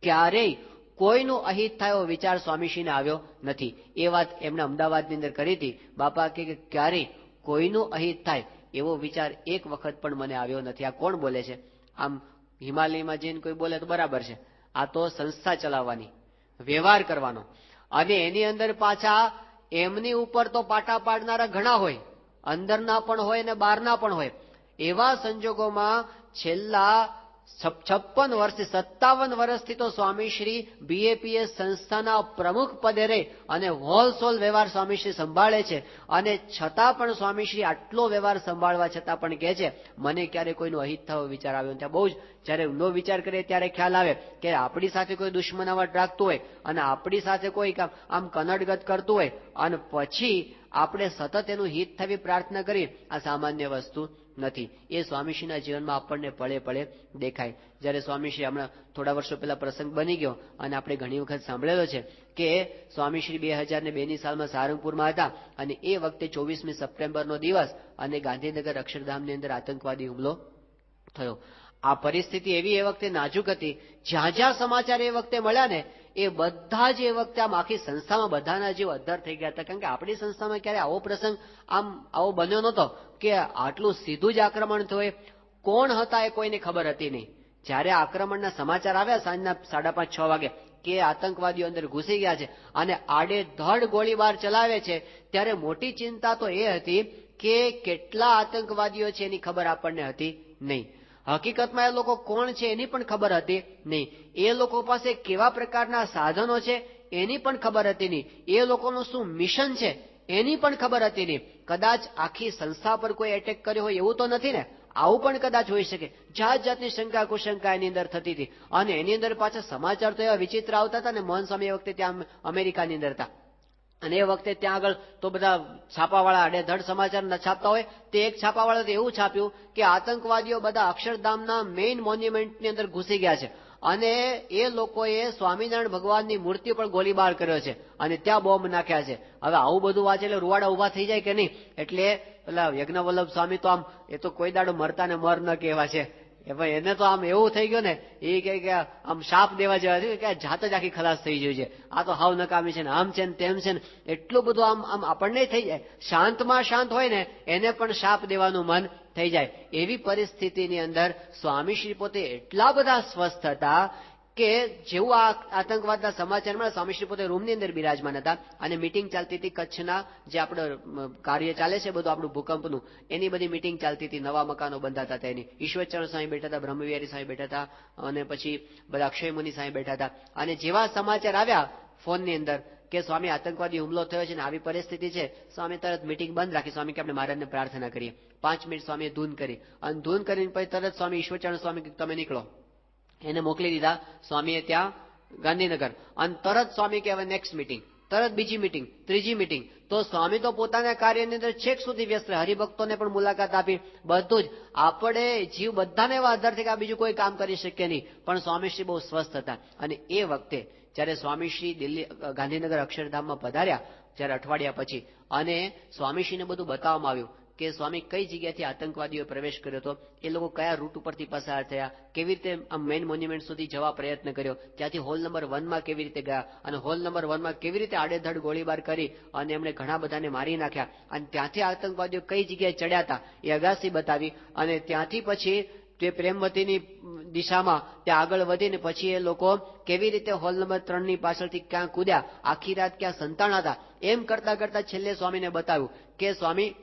ક્યારેય કોઈનું અહિત થાય એવો વિચાર સ્વામીશ્રીને આવ્યો નથી. એ વાત એમણે અમદાવાદની અંદર કરી હતી. બાપા કે ક્યારેય કોઈનું અહિત થાય એવો વિચાર એક વખત પણ મને આવ્યો નથી. આ કોણ બોલે છે? આમ હિમાલયમાં જઈને કોઈ બોલે તો બરાબર છે. આ તો સંસ્થા ચલાવવાની, વ્યવહાર કરવાનો, અને એની અંદર પાછા એમની ઉપર તો પાટા પાડનારા ઘણા હોય, અંદરના પણ હોય ને બહારના પણ હોય. એવા સંજોગોમાં છેલ્લા 56 વર્ષથી 57 વર્ષથી તો સ્વામીશ્રી બીએપીએસ સંસ્થાના પ્રમુખ પદે રહી અને હોલસોલ વ્યવહાર સ્વામીશ્રી સંભાળે છે. અને છતાં પણ સ્વામીશ્રી આટલો વ્યવહાર સંભાળવા છતાં પણ કહે છે મને ક્યારે કોઈનો અહિત થવો વિચાર આવ્યો. ત્યાં બહુ જ જયારે ઊંડો વિચાર કરીએ ત્યારે ખ્યાલ આવે કે આપણી સાથે કોઈ દુશ્મનાવટ રાખતું હોય અને આપણી સાથે કોઈ આમ કનડગત કરતું હોય અને પછી આપણે સતત એનું હિત થવી પ્રાર્થના કરીએ, આ સામાન્ય વસ્તુ નથી. એ સ્વામીશ્રીના જીવનમાં આપણને પળે પળે દેખાય. જ્યારે સ્વામીશ્રી હમણાં થોડા વર્ષો પહેલા પ્રસંગ બની ગયો અને આપણે ઘણી વખત સાંભળેલો છે કે સ્વામીશ્રી 2002ની સાલમાં સારંગપુરમાં હતા અને એ વખતે 24મી સપ્ટેમ્બરનો દિવસ અને ગાંધીનગર અક્ષરધામની અંદર આતંકવાદી હુમલો થયો. આ પરિસ્થિતિ એવી એ વખતે નાજુક હતી. જ્યાં જ્યાં સમાચાર એ વખતે મળ્યા ને એ બધા જ એ વખતે આમ આખી સંસ્થામાં બધાના જીવ અદ્ધર થઈ ગયા હતા. કારણ કે આપણી સંસ્થામાં ક્યારે આવો પ્રસંગ આવો બન્યો નહોતો કે આટલું સીધું જ આક્રમણ થયું. કોણ હતા એ કોઈને ખબર હતી નહીં. જ્યારે આક્રમણના સમાચાર આવ્યા સાંજના 5:30-6 વાગે કે આતંકવાદીઓ અંદર ઘૂસી ગયા છે અને આડેધડ ગોળીબાર ચલાવે છે, ત્યારે મોટી ચિંતા તો એ હતી કે કેટલા આતંકવાદીઓ છે એની ખબર આપણને હતી નહીં. હકીકતમાં એ લોકો કોણ છે એની પણ ખબર હતી નહીં. એ લોકો પાસે કેવા પ્રકારના સાધનો છે એની પણ ખબર હતી નહીં. એ લોકોનું શું મિશન છે એની પણ ખબર હતી નહીં. કદાચ આખી સંસ્થા પર કોઈ એટેક કર્યો હોય એવું તો નથી ને? આવું પણ કદાચ હોઈ શકે. જાત જાતની શંકા કુશંકા એની અંદર થતી હતી અને એની અંદર પાછા સમાચાર તો એવા વિચિત્ર આવતા હતા ને. મોહન સ્વામી એ વખતે ત્યાં અમેરિકાની અંદર હતા અને એ વખતે ત્યાં આગળ તો બધા છાપાવાળા આડેધડ સમાચાર છાપતા હોય. તે એક છાપાવાળા એવું છાપ્યું કે આતંકવાદીઓ બધા અક્ષરધામના મેઇન મોન્યુમેન્ટની અંદર ઘૂસી ગયા છે અને એ લોકોએ સ્વામિનારાયણ ભગવાનની મૂર્તિ પર ગોળીબાર કર્યો છે અને ત્યાં બોમ્બ નાખ્યા છે. હવે આવું બધું વાંચે એટલે રૂવાડા ઉભા થઈ જાય કે નહીં? એટલે પેલા યજ્ઞવલ્લભ સ્વામી તો આમ એ તો કોઈ દાડો મરતા ને મર ન કહેવા છે. એને તો આમ એવું થઈ ગયું ને એ કે આમ શાપ દેવા જેવા છે કે જાત જ આખી ખલાસ થઈ ગયું છે. આ તો હાવ નકામી છે ને આમ છે ને તેમ છે ને એટલું બધું આમ આપણને થઈ જાય. શાંતમાં શાંત હોય ને એને પણ શાપ દેવાનું મન થઈ જાય. એવી પરિસ્થિતિની અંદર સ્વામીશ્રી પોતે એટલા બધા સ્વસ્થ હતા કે જેવું આ આતંકવાદના સમાચાર મળ્યા સ્વામીશ્રી પોતે રૂમની અંદર બિરાજમાન હતા અને મિટિંગ ચાલતી હતી કચ્છના જે આપણો કાર્ય ચાલે છે બધું આપણું ભૂકંપનું, એની બધી મિટિંગ ચાલતી હતી. નવા મકાનો બંધાતા હતા એની. ઈશ્વરચરણ સ્વામી બેઠા હતા, બ્રહ્મવિહારી સ્વામી બેઠા હતા અને પછી બધા અક્ષય મુનિ સ્વામી બેઠા હતા. અને જેવા સમાચાર આવ્યા ફોનની અંદર કે સ્વામી આતંકવાદી હુમલો થયો છે ને આવી પરિસ્થિતિ છે, સ્વામી તરત મિટિંગ બંધ રાખી. સ્વામી કે આપણે મહારાજને પ્રાર્થના કરીએ. 5 મિનિટ સ્વામીએ ધૂન કરી અને ધૂન કરીને પછી તરત સ્વામી ઈશ્વરચરણ સ્વામી તમે નીકળો. એને મોકલી દીધા સ્વામીએ ત્યાં ગાંધીનગર અને તરત સ્વામી કે હવે નેક્સ્ટ મિટિંગ, તરત બીજી મિટિંગ, ત્રીજી મિટિંગ. તો સ્વામી તો પોતાના કાર્યની અંદર છેક સુધી વ્યસ્ત રહે. હરિભક્તોને પણ મુલાકાત આપી. બધું જ આપણે જીવ બધાને એવા આધાર છે કે આ બીજું કોઈ કામ કરી શકીએ નહીં. પણ સ્વામીશ્રી બહુ સ્વસ્થ હતા અને એ વખતે જ્યારે સ્વામીશ્રી દિલ્હી ગાંધીનગર અક્ષરધામમાં પધાર્યા જ્યારે અઠવાડિયા પછી અને સ્વામીશ્રીને બધું બતાવવામાં આવ્યું કે સ્વામી કઈ જગ્યાથી આતંકવાદીઓ પ્રવેશ કર્યો હતો, એ લોકો કયા રૂટ ઉપરથી પસાર થયા, કેવી રીતે આ મેઇન મોન્યુમેન્ટ સુધી જવા પ્રયત્ન કર્યો, ત્યાંથી હોલ નંબર 1માં કેવી રીતે ગયા અને હોલ નંબર 1માં કેવી રીતે આડેધડ ગોળીબાર કરી અને એમણે ઘણા બધાને મારી નાખ્યા અને ત્યાંથી આતંકવાદીઓ કઈ જગ્યાએ ચડ્યા હતા એ અગાસી બતાવી અને ત્યાંથી પછી તે પ્રેમવતીની દિશામાં ત્યાં આગળ વધીને પછી એ લોકો કેવી રીતે હોલ નંબર 3ની પાછળથી ક્યાં કૂદ્યા, આખી રાત ક્યાં સંતાણા હતા, એમ કરતા કરતા છેલ્લે સ્વામીને બતાવ્યું કે સ્વામી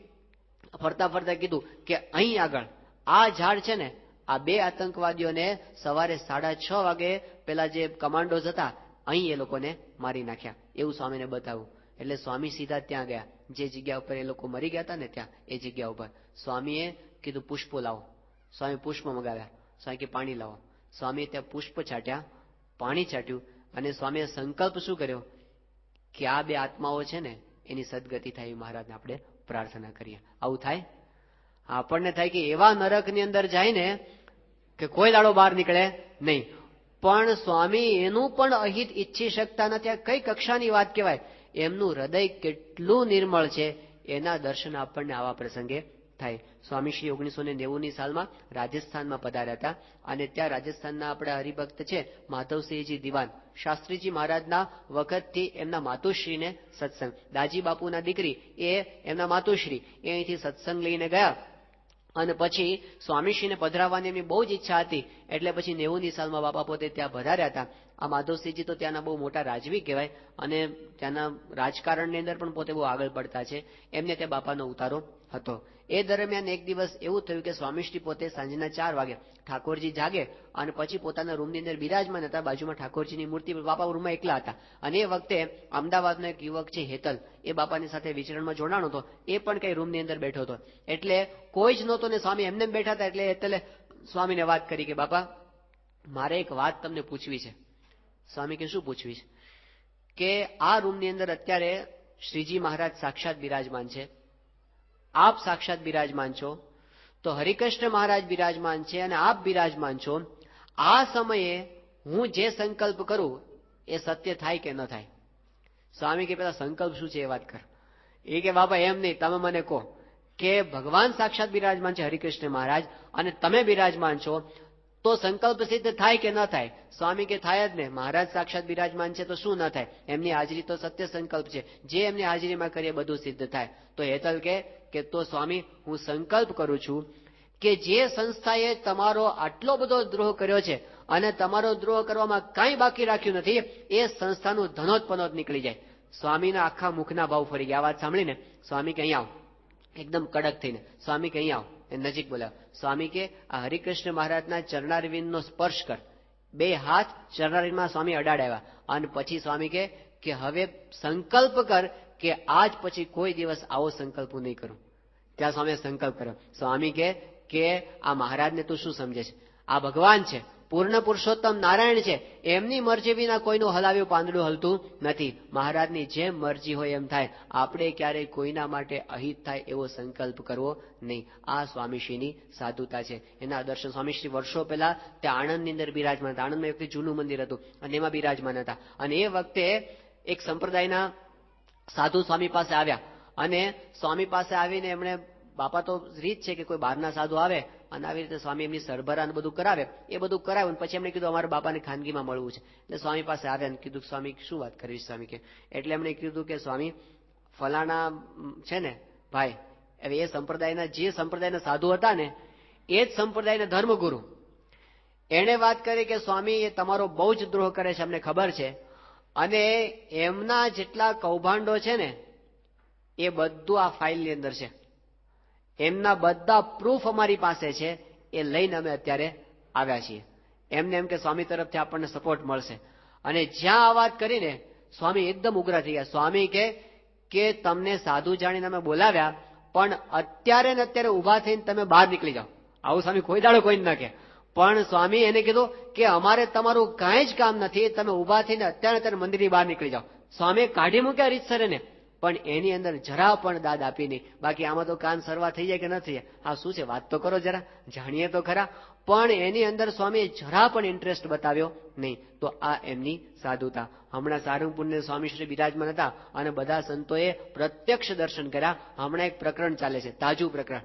ફરતા ફરતા કીધું કે અહીં આગળ આ ઝાડ છે ને, આ બે આતંકવાદીઓને સવારે 6:30 વાગે પેલા જે કમાન્ડોઝ હતા અહીં એ લોકોને મારી નાખ્યા, એવું સ્વામીને બતાવ્યું. એટલે સ્વામી સીધા ત્યાં ગયા, જે જગ્યા ઉપર એ લોકો મરી ગયા હતા ને ત્યાં એ જગ્યા ઉપર. સ્વામીએ કીધું પુષ્પો લાવો. સ્વામી પુષ્પ મંગાવ્યા. સ્વામી કે પાણી લાવો. સ્વામીએ ત્યાં પુષ્પ છાંટ્યા, પાણી છાંટ્યું, અને સ્વામીએ સંકલ્પ શું કર્યો કે આ બે આત્માઓ છે ને એની સદગતિ થાય મહારાજને આપણે પ્રાર્થના કરીએ. આવું થાય? આપણને થાય કે એવા નરકની અંદર જાય ને કે કોઈ દાડો બહાર નીકળે નહીં. પણ સ્વામી એનું પણ અહિત ઈચ્છી શકતા નથી. આ કઈ કક્ષાની વાત કહેવાય? એમનું હૃદય કેટલું નિર્મળ છે એના દર્શન આપણને આવા પ્રસંગે થાય. સ્વામી શ્રી 1990ની સાલમાં રાજસ્થાનમાં પધાર્યા હતા, અને ત્યાં રાજસ્થાનના આપણા હરિભક્ત છે માધવસિંહજી દિવાન, શાસ્ત્રીજી મહારાજના વખતથી એમના માતુશ્રીને સત્સંગ, દાજી બાપુના દીકરી એ એમના માતુશ્રી એ અહીંથી સત્સંગ લઈને ગયા. અને પછી સ્વામીશ્રીને પધરાવવાની એમની બહુ જ ઈચ્છા હતી, એટલે પછી 90ની સાલમાં બાપા પોતે ત્યાં પધાર્યા હતા. આ માધવસિંહજી તો ત્યાંના બહુ મોટા રાજવી કહેવાય, અને ત્યાંના રાજકારણની અંદર પણ પોતે બહુ આગળ પડતા છે. એમને ત્યાં બાપાનો ઉતારો હતો. એ દરમિયાન એક દિવસ એવું થયું કે સ્વામીશ્રી પોતે સાંજના 4 વાગે ઠાકોરજી જાગે અને પછી પોતાના રૂમની અંદર બિરાજમાન હતા. બાજુમાં ઠાકોરજીની મૂર્તિ, બાપા રૂમમાં એકલા હતા. અને એ વખતે અમદાવાદનો એક યુવક છે હેતલ, એ બાપાની સાથે વિચરણમાં જોડાણો હતો. એ પણ કઈ રૂમની અંદર બેઠો હતો. એટલે કોઈ જ નહોતો ને સ્વામી એમને બેઠા હતા. એટલે હેતલે સ્વામીને વાત કરી કે બાપા મારે એક વાત તમને પૂછવી છે. સ્વામી કે શું પૂછવી છે? કે આ રૂમની અંદર અત્યારે શ્રીજી મહારાજ સાક્ષાત બિરાજમાન છે, આપ સાક્ષાત બિરાજમાન છો, તો હરિકૃષ્ણ મહારાજ બિરાજમાન છે અને આપ બિરાજમાન છો. આ સમયે હું જે સંકલ્પ કરું એ સત્ય થાય કે ન થાય? સ્વામી કે પેલા સંકલ્પ શું છે એ વાત કર. એ કે બાપા એમ નહીં, તમે મને કહો કે ભગવાન સાક્ષાત બિરાજમાન છે હરિકૃષ્ણ મહારાજ અને તમે બિરાજમાન છો, તો સંકલ્પ સિદ્ધ થાય કે ન થાય? સ્વામી કે થાય જ ને. મહારાજ સાક્ષાત બિરાજમાન છે તો શું ન થાય? એમની હાજરી તો સત્ય સંકલ્પ છે, જે એમની હાજરીમાં કરીએ બધું સિદ્ધ થાય. તો હેતલ કે તો સ્વામી હું સંકલ્પ કરું છું કે જે સંસ્થાએ તમારો આટલો બધો દ્રોહ કર્યો છે અને તમારો દ્રોહ કરવામાં કાંઈ બાકી રાખ્યું નથી, એ સંસ્થાનું ધનોત્પનોત નીકળી જાય. સ્વામીના આખા મુખના ભાવ ફરી ગયા. આ વાત સાંભળીને સ્વામી કે અહીં આવો, એકદમ કડક થઈને સ્વામી કે અહીં આવો, એ નજીક બોલાવ. સ્વામી કે આ હરિકૃષ્ણ મહારાજના ચરણારવિંદનો સ્પર્શ કર. 2 હાથ ચરણારવિંદમાં સ્વામી અડાડાવ્યા અને પછી સ્વામી કે હવે સંકલ્પ કર કે આજ પછી કોઈ દિવસ આવો સંકલ્પ હું નહીં કરું. ત્યાં સ્વામીએ સંકલ્પ કર્યો. સ્વામી કે આ મહારાજને તું શું સમજે છે? આ ભગવાન છે, પૂર્ણ પુરુષોત્તમ નારાયણ છે, એમની મરજી વિના કોઈનું હલાવ્યું પાંદડું હલતું નથી. મહારાજની જેમ મરજી હોય એમ થાય. આપણે ક્યારેય કોઈના માટે અહિત થાય એવો સંકલ્પ કરવો નહીં. આ સ્વામીશ્રીની સાધુતા છે. એના દર્શન સ્વામીશ્રી વર્ષો પહેલા ત્યાં આણંદની અંદર બિરાજમાન હતા. આણંદમાં એક જૂનું મંદિર હતું અને એમાં બિરાજમાન હતા. અને એ વખતે એક સંપ્રદાયના સાધુ સ્વામી પાસે આવ્યા અને સ્વામી પાસે આવીને એમણે, બાપા તો રીત છે કે કોઈ બહારના સાધુ આવે અને આવી રીતે સ્વામી એમની સરભરા બધું કરાવે, એ બધું કરાવ્યું. પછી એમણે કીધું અમારે બાપાને ખાનગીમાં મળવું છે. એટલે સ્વામી પાસે આવ્યા અને કીધું સ્વામી શું વાત કરવી છે સ્વામી કે? એટલે એમણે કીધું કે સ્વામી ફલાણા છે ને ભાઈ, હવે એ સંપ્રદાયના જે સંપ્રદાયના સાધુ હતા ને એ જ સંપ્રદાયના ધર્મગુરુ, એણે વાત કરી કે સ્વામી એ તમારો બહુ જ દ્રોહ કરે છે, અમને ખબર છે, અને એમના જેટલા કૌભાંડો છે ને એ બધું આ ફાઇલની અંદર છે, એમના બધા પ્રૂફ અમારી પાસે છે, એ લઈને અમે અત્યારે આવ્યા છીએ. એમને એમ કે સ્વામી તરફથી આપણને સપોર્ટ મળશે. અને જ્યાં આ વાત કરીને સ્વામી એકદમ ઉગ્ર થઈ ગયા. સ્વામી કે તમને સાધુ જાણીને અમે બોલાવ્યા, પણ અત્યારે ને અત્યારે ઉભા થઈને તમે બહાર નીકળી જાઓ. આવું સ્વામી કોઈ દાડો કોઈ ન કહે. પણ સ્વામી એને કીધું કે અમારે તમારું કાંઈ જ કામ નથી, તમે ઉભા થઈને અત્યારે મંદિરની બહાર નીકળી જાઓ. સ્વામીએ કાઢી મૂક્યા રીતસર એને, પણ એની અંદર જરા પણ દાદ આપી નહીં. બાકી આમાં તો કાન સરવા થઈ જાય કે ન થઈ જાય? હા શું છે, વાત તો કરો જરા, જાણીએ તો ખરા. પણ એની અંદર સ્વામીએ જરા પણ ઇન્ટરેસ્ટ બતાવ્યો નહીં. તો આ એમની સાધુતા. હમણાં સારંગપુરને સ્વામીશ્રી બિરાજમાન હતા અને બધા સંતોએ પ્રત્યક્ષ દર્શન કર્યા. હમણાં એક પ્રકરણ ચાલે છે, તાજું પ્રકરણ.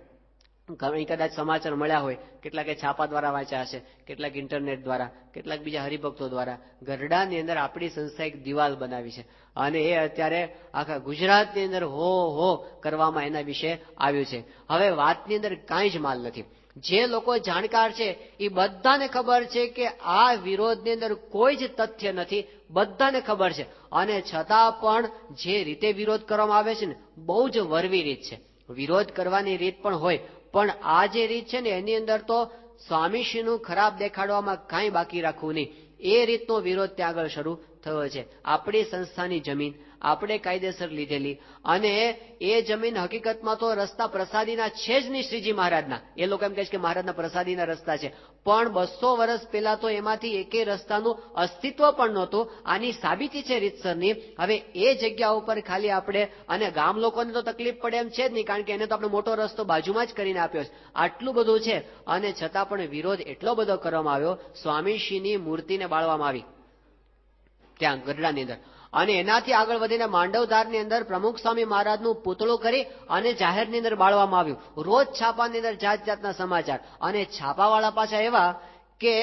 કદાચ સમાચાર મળ્યા હોય, કેટલાક છાપા દ્વારા વાંચ્યા હશે, કેટલાક ઇન્ટરનેટ દ્વારા, કેટલાક બીજા હરિભક્તો દ્વારા. ગરડાની અંદર આપણી સંસ્થા એક દિવાલ બનાવી છે અને એ અત્યારે આખા ગુજરાતની અંદર હો કરવામાં એના વિશે આવ્યું છે. હવે વાતની અંદર કાંઈ જ માલ નથી. જે લોકો જાણકાર છે એ બધાને ખબર છે કે આ વિરોધની અંદર કોઈ જ તથ્ય નથી, બધાને ખબર છે. અને છતાં પણ જે રીતે વિરોધ કરવામાં આવે છે ને, બહુ જ વરવી રીત છે. વિરોધ કરવાની રીત પણ હોય, પણ આ જે રીત છે ને એની અંદર તો સ્વામીશ્રીનું ખરાબ દેખાડવામાં કાંઈ બાકી રાખવું નહીં. એ રીતનો વિરોધ ત્યાં આગળ શરૂ થયો છે. આપણી સંસ્થાની જમીન આપણે કાયદેસર લીધેલી, અને એ જમીન હકીકતમાં તો રસ્તા પ્રસાદીના છે જ નહીં, શ્રીજી મહારાજના. એ લોકો એમ કહે છે કે મહારાજના પ્રસાદીના રસ્તા છે, પણ 200 વર્ષ પહેલા તો એમાંથી એકે રસ્તાનું અસ્તિત્વ પણ નહોતું. આની સાબિતી છે રીતસરની. હવે એ જગ્યા ઉપર ખાલી આપણે, અને ગામ લોકોને તો તકલીફ પડે એમ છે જ નહીં, કારણ કે એને તો આપણે મોટો રસ્તો બાજુમાં જ કરીને આપ્યો છે. આટલું બધું છે, અને છતાં પણ વિરોધ એટલો બધો કરવામાં આવ્યો. સ્વામીશ્રીની મૂર્તિને બાળવામાં આવી ત્યાં ગઢડાની અંદર, અને એનાથી આગળ વધીને માંડવધારની અંદર પ્રમુખ સ્વામી મહારાજનું પૂતળું કરી અને જાહેરની અંદર બાળવામાં આવ્યું. રોજ છાપાની અંદર જાત જાતના સમાચાર, અને છાપાવાળા પાછા એવા કે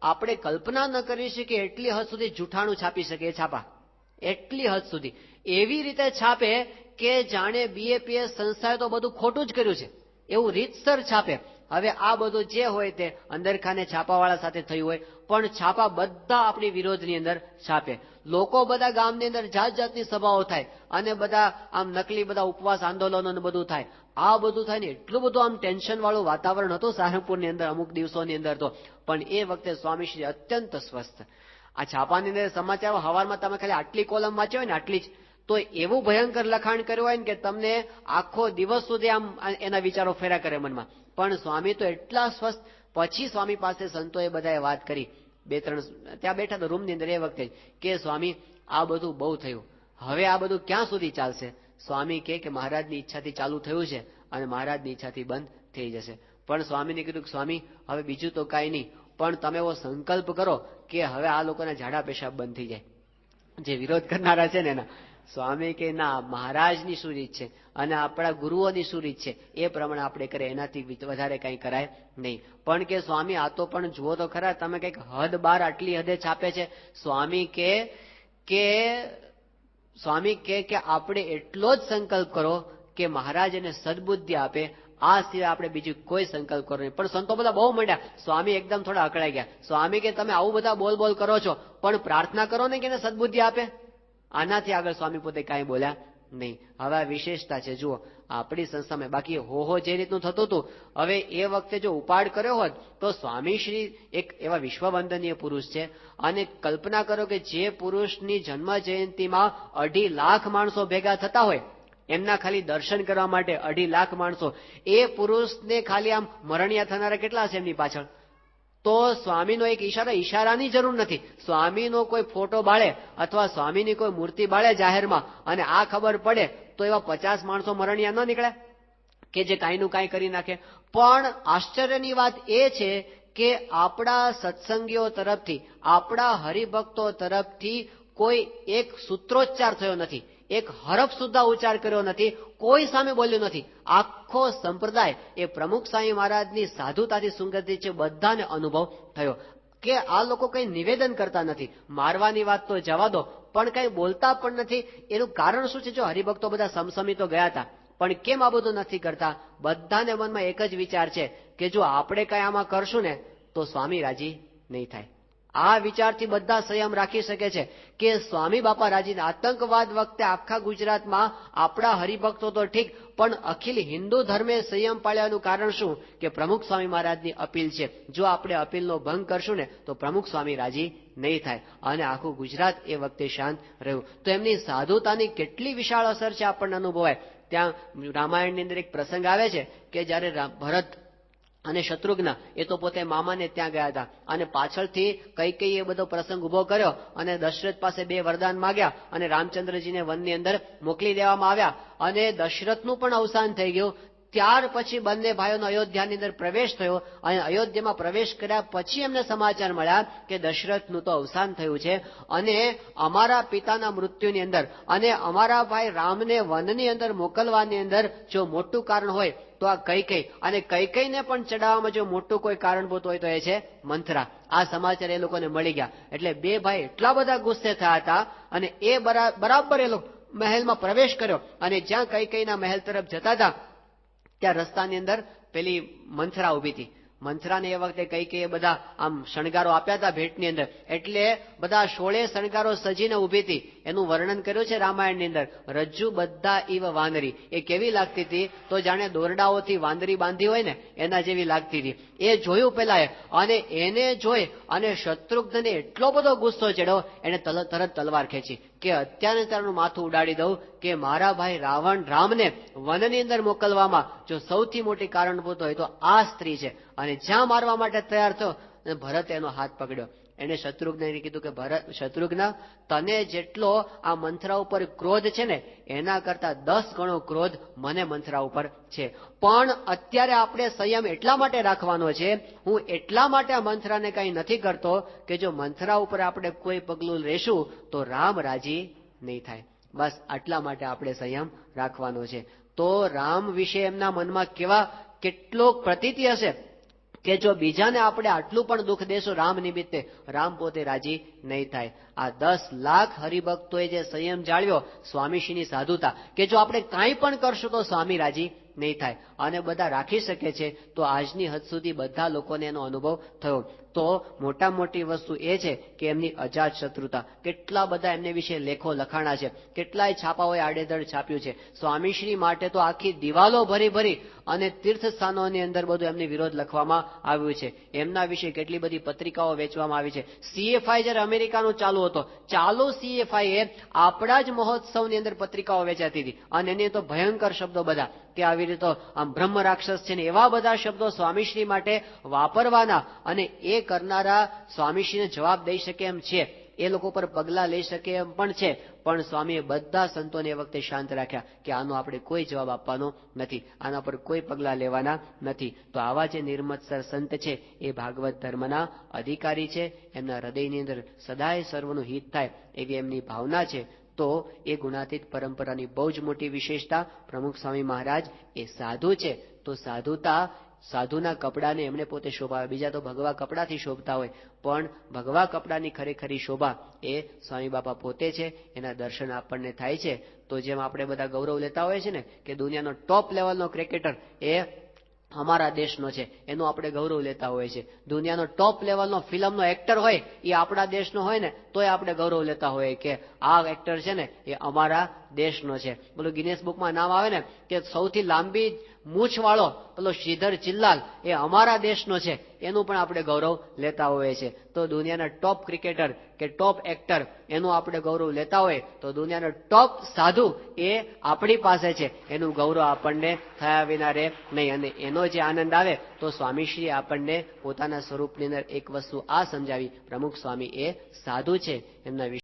આપણે કલ્પના ન કરી શકીએ એટલી હદ સુધી જૂઠાણું છાપી શકે. એ છાપા એટલી હદ સુધી એવી રીતે છાપે કે જાણે BAPS સંસ્થાએ તો બધું ખોટું જ કર્યું છે એવું રીતસર છાપે. હવે આ બધું જે હોય તે અંદરખાને છાપાવાળા સાથે થયું હોય, પણ છાપા બધા આપણી વિરોધની અંદર છાપે. લોકો બધા ગામની અંદર જાત જાતની સભાઓ થાય, અને બધા આમ નકલી બધા ઉપવાસ આંદોલનો બધું થાય. આ બધું થાય ને એટલું બધું આમ ટેન્શન વાળું વાતાવરણ હતું સારંગપુરની અંદર અમુક દિવસોની અંદર તો. પણ એ વખતે સ્વામીશ્રી અત્યંત સ્વસ્થ. આ છાપાની અંદર સમાચાર હવારમાં તમે ખાલી આટલી કોલમ વાંચ્યો હોય ને, આટલી જ, તો એવું ભયંકર લખાણ કર્યું હોય ને કે તમને આખો દિવસ સુધી આમ એના વિચારો ફેરા કરે મનમાં. પણ સ્વામી તો એટલા સ્વસ્થ. પછી સ્વામી પાસે સંતોએ બધાએ વાત કરી, 2-3 ત્યાં બેઠા તો રૂમની અંદર એ વખતે કે સ્વામી આ બધું બહુ થયું, હવે આ બધું ક્યાં સુધી ચાલશે? સ્વામી કે મહારાજની ઈચ્છાથી ચાલુ થયું છે અને મહારાજની ઈચ્છાથી બંધ થઈ જશે. પણ સ્વામીને કીધું કે સ્વામી હવે બીજું તો કાંઈ નહીં, પણ તમે એવો સંકલ્પ કરો કે હવે આ લોકોના ઝાડા પેશાબ બંધ થઈ જાય, જે વિરોધ કરનારા છે ને એના. સ્વામી કે ના, મહારાજની શું રીત છે અને આપણા ગુરુઓની શું રીત છે એ પ્રમાણે આપણે કરીએ, એનાથી વધારે કંઈ કરાય નહીં. પણ કે સ્વામી આ તો પણ જુઓ તો ખરા, તમે કંઈક હદ બાર આટલી હદે છાપે છે. સ્વામી કે આપણે એટલો જ સંકલ્પ કરો કે મહારાજ એને સદબુદ્ધિ આપે, આ સિવાય આપણે બીજું કોઈ સંકલ્પ કરો નહીં. પણ સંતો બધા બહુ મંડ્યા. સ્વામી એકદમ થોડા અકળાઈ ગયા. સ્વામી કે તમે આવું બધા બોલ કરો છો, પણ પ્રાર્થના કરો ને કે એને સદબુદ્ધિ આપે. આનાથી આગળ સ્વામી પોતે કાંઈ બોલ્યા નહીં. હવે આ વિશેષતા છે જુઓ આપણી સંસ્થામાં. બાકી હો જે રીતનું થતું હતું, હવે એ વખતે જો ઉપાડ કર્યો હોત તો સ્વામીશ્રી એક એવા વિશ્વવંદનીય પુરુષ છે. અને કલ્પના કરો કે જે પુરુષની જન્મ જયંતિમાં 2.5 લાખ માણસો ભેગા થતા હોય, એમના ખાલી દર્શન કરવા માટે 2.5 લાખ માણસો, એ પુરુષને ખાલી આમ મરણિયા થનારા કેટલા હશે એમની પાછળ? તો સ્વામીનો એક ઈશારાની જરૂર નથી. સ્વામીનો કોઈ ફોટો બાળે અથવા સ્વામીની કોઈ મૂર્તિ બાળે જાહેરમાં, અને આ ખબર પડે તો એવા 50 માણસો મરણિયા ન નીકળે કે જે કાંઈનું કાંઈ કરી નાખે. પણ આશ્ચર્યની વાત એ છે કે આપણા સત્સંગીઓ તરફથી, આપણા હરિભક્તો તરફથી કોઈ એક સૂત્રોચ્ચાર થયો નથી, એક હરફ સુદ્ધા ઉચ્ચાર કર્યો નથી, કોઈ સામે બોલ્યું નથી. આખો સંપ્રદાય એ પ્રમુખ સ્વામી મહારાજની સાધુતાથી સુગંધિત છે, બધાને અનુભવ થયો કે આ લોકો કઈ નિવેદન કરતા નથી. મારવાની વાત તો જવા દો, પણ કઈ બોલતા પણ નથી. એનું કારણ શું છે? જો હરિભક્તો બધા સમસમી તો ગયા હતા, પણ કેમ આ બધું નથી કરતા? બધાને મનમાં એક જ વિચાર છે કે જો આપણે કઈ આમાં કરશું ને તો સ્વામી રાજી નહીં થાય. આ વિચારથી બધા સંયમ રાખી શકે છે કે સ્વામી બાપા રાજી. આતંકવાદ વખતે આખા ગુજરાતમાં આપણા હરિભક્તો તો ઠીક, પણ અખિલ હિન્દુ ધર્મે સંયમ પાળ્યાનું કારણ શું? કે પ્રમુખ સ્વામી મહારાજની અપીલ છે. જો આપણે અપીલનો ભંગ કરશું ને તો પ્રમુખ સ્વામી રાજી નહીં થાય, અને આખું ગુજરાત એ વખતે શાંત રહ્યું. તો એમની સાધુતાની કેટલી વિશાળ અસર છે આપણને અનુભવાય. ત્યાં રામાયણની અંદર એક પ્રસંગ આવે છે કે જ્યારે ભરત અને શત્રુઘ્ન એ તો પોતે મામાને ત્યાં ગયા હતા, અને પાછળથી કઈ એ બધો પ્રસંગ ઉભો કર્યો, અને દશરથ પાસે 2 વરદાન માંગ્યા, અને રામચંદ્રજીને વનની અંદર મોકલી દેવામાં આવ્યા, અને દશરથનું પણ અવસાન થઈ ગયું. ત્યાર પછી બંને ભાઈઓનો અયોધ્યાની અંદર પ્રવેશ થયો, અને અયોધ્યામાં પ્રવેશ કર્યા પછી એમને સમાચાર મળ્યા કે દશરથનું તો અવસાન થયું છે, અને અમારા પિતાના મૃત્યુની અંદર અને અમારા ભાઈ રામને વનની અંદર મોકલવાની અંદર જો મોટું કારણ હોય તો આ કૈકેયી, અને કૈકેયીને પણ ચડાવવામાં જો મોટું કોઈ કારણભૂત હોય તો એ છે મંથરા. આ સમાચાર એ લોકોને મળી ગયા, એટલે 2 ભાઈ એટલા બધા ગુસ્સે થયા હતા, અને એ બરાબર એ લોકો મહેલમાં પ્રવેશ કર્યો, અને જ્યાં કૈકેયીના મહેલ તરફ જતા હતા ત્યાં રસ્તાની અંદર પેલી મંથરા ઉભી હતી. મંથરાને એ વખતે કઈ બધા આમ શણગારો આપ્યા હતા ભેટની અંદર, એટલે બધા 16 શણગારો સજીને ઊભી હતી. એનું વર્ણન કર્યું છે રામાયણની અંદર. રજ્જુ બધા ઈવ વાંદરી, એ કેવી લાગતી હતી તો જાણે દોરડાઓથી વાંદરી બાંધી હોય ને એના જેવી લાગતી હતી. એ જોયું પેલા, અને એને જોઈ અને શત્રુઘ્નને એટલો બધો ગુસ્સો ચડ્યો, એને તરત તલવાર ખેંચી કે અત્યારે તારું માથું ઉડાડી દઉં કે મારા ભાઈ રામને વનની અંદર મોકલવામાં જો સૌથી મોટી કારણભૂત હોય તો આ સ્ત્રી છે. અને જ્યાં મારવા માટે તૈયાર થયો, ભરતે એનો હાથ પકડ્યો. એને શત્રુઘ્નને કીધું કે શત્રુઘ્ન, તને જેટલો આ મંથરા ઉપર ક્રોધ છે ને એના કરતા 10 ગણો ક્રોધ મને મંથરા ઉપર છે. પણ અત્યારે આપણે સંયમ એટલા માટે રાખવાનો છે, હું એટલા માટે આ મંથરાને કઈ નથી કરતો કે જો મંથરા ઉપર આપણે કોઈ પગલું લેશું તો રામ રાજી નહીં થાય. બસ આટલા માટે આપણે સંયમ રાખવાનો છે. તો રામ વિશે એમના મનમાં કેટલો પ્રતીતિ હશે કે જો બીજાને આપણે આટલું પણ દુઃખ દેશું રામ નિમિત્તે, રામ પોતે રાજી નહીં થાય. આ 10 લાખ હરિભક્તોએ જે સંયમ જાળવ્યો, સ્વામીશ્રીની સાધુતા, કે જો આપણે કાંઈ પણ કરશું તો સ્વામી રાજી નહીં થાય. અને બધા રાખી શકે છે. તો આજની હદ સુધી બધા લોકોને એનો અનુભવ થયો. તો મોટા મોટી વસ્તુ એ છે કે એમની અજાત શત્રુતા. કેટલા બધા એમને વિશે લેખો લખાણા છે, કેટલાય છાપાઓએ આડેધડ છાપ્યું છે. સ્વામીશ્રી માટે તો આખી દિવાલો ભરી અને તીર્થ સ્થાનોની અંદર બધું એમની વિરોધ લખવામાં આવ્યું છે. એમના વિશે કેટલી બધી પત્રિકાઓ વેચવામાં આવી છે. CFI જ્યારે અમેરિકાનું ચાલુ CFI એ આપણા જ મહોત્સવની અંદર પત્રિકાઓ વેચાતી હતી. અને એની તો ભયંકર શબ્દો બધા કે આવી રીતે આમ બ્રહ્મ રાક્ષસ છે ને એવા બધા શબ્દો સ્વામીશ્રી માટે વાપરવાના, અને એ કરનારા સ્વામીશ્રીને જવાબ દઈ શકે એમ છે, એ લોકો પર પગલા લઈ શકે એમ પણ છે. પણ સ્વામીએ બધા સંતોને એ વખતે શાંત રાખ્યા કે આનો આપણે કોઈ જવાબ આપવાનો નથી, આના પર કોઈ પગલા લેવાના નથી. તો આવા જે નિર્મત્સર સંત છે એ ભાગવત ધર્મના અધિકારી છે. એમના હૃદયની અંદર સદાય સર્વનું હિત થાય એવી એમની ભાવના છે. તો એ ગુણાતીત પરંપરાની બહુ જ મોટી વિશેષતા. પ્રમુખ સ્વામી મહારાજ એ સાધુ છે. તો સાધુના કપડાને એમને પોતે શોભાવે. બીજા તો ભગવા કપડાથી શોભતા હોય, પણ ભગવા કપડાની ખરેખરી શોભા એ સ્વામી બાપા પોતે છે. એના દર્શન આપણને થાય છે. તો જેમ આપણે બધા ગૌરવ લેતા હોય છે ને કે દુનિયાનો ટોપ લેવલનો ક્રિકેટર એ અમારા દેશનો છે, એનું આપણે ગૌરવ લેતા હોય છે. દુનિયાનો ટોપ લેવલનો ફિલ્મનો એક્ટર હોય એ આપણા દેશનો હોય ને તોય આપણે ગૌરવ લેતા હોઈએ કે આ એક્ટર છે ને એ અમારા દેશનો છે. બોલો ગિનેસ બુકમાં નામ આવે ને કે સૌથી લાંબી મૂછવાળો પેલો શ્રીધર ચિલ્લાલ એ અમારા દેશનો છે, એનું પણ આપણે ગૌરવ લેતા હોઈએ છીએ. તો દુનિયાના ટોપ ક્રિકેટર કે ટોપ એક્ટર એનું આપણે ગૌરવ લેતા હોય તો દુનિયાનો ટોપ સાધુ એ આપણી પાસે છે, એનું ગૌરવ આપણને થયા વિના રહે નહીં. અને એનો જે આનંદ આવે તો સ્વામીશ્રીએ આપણને પોતાના સ્વરૂપની અંદર એક વસ્તુ આ સમજાવી, પ્રમુખ સ્વામી એ સાધુ છે, એમના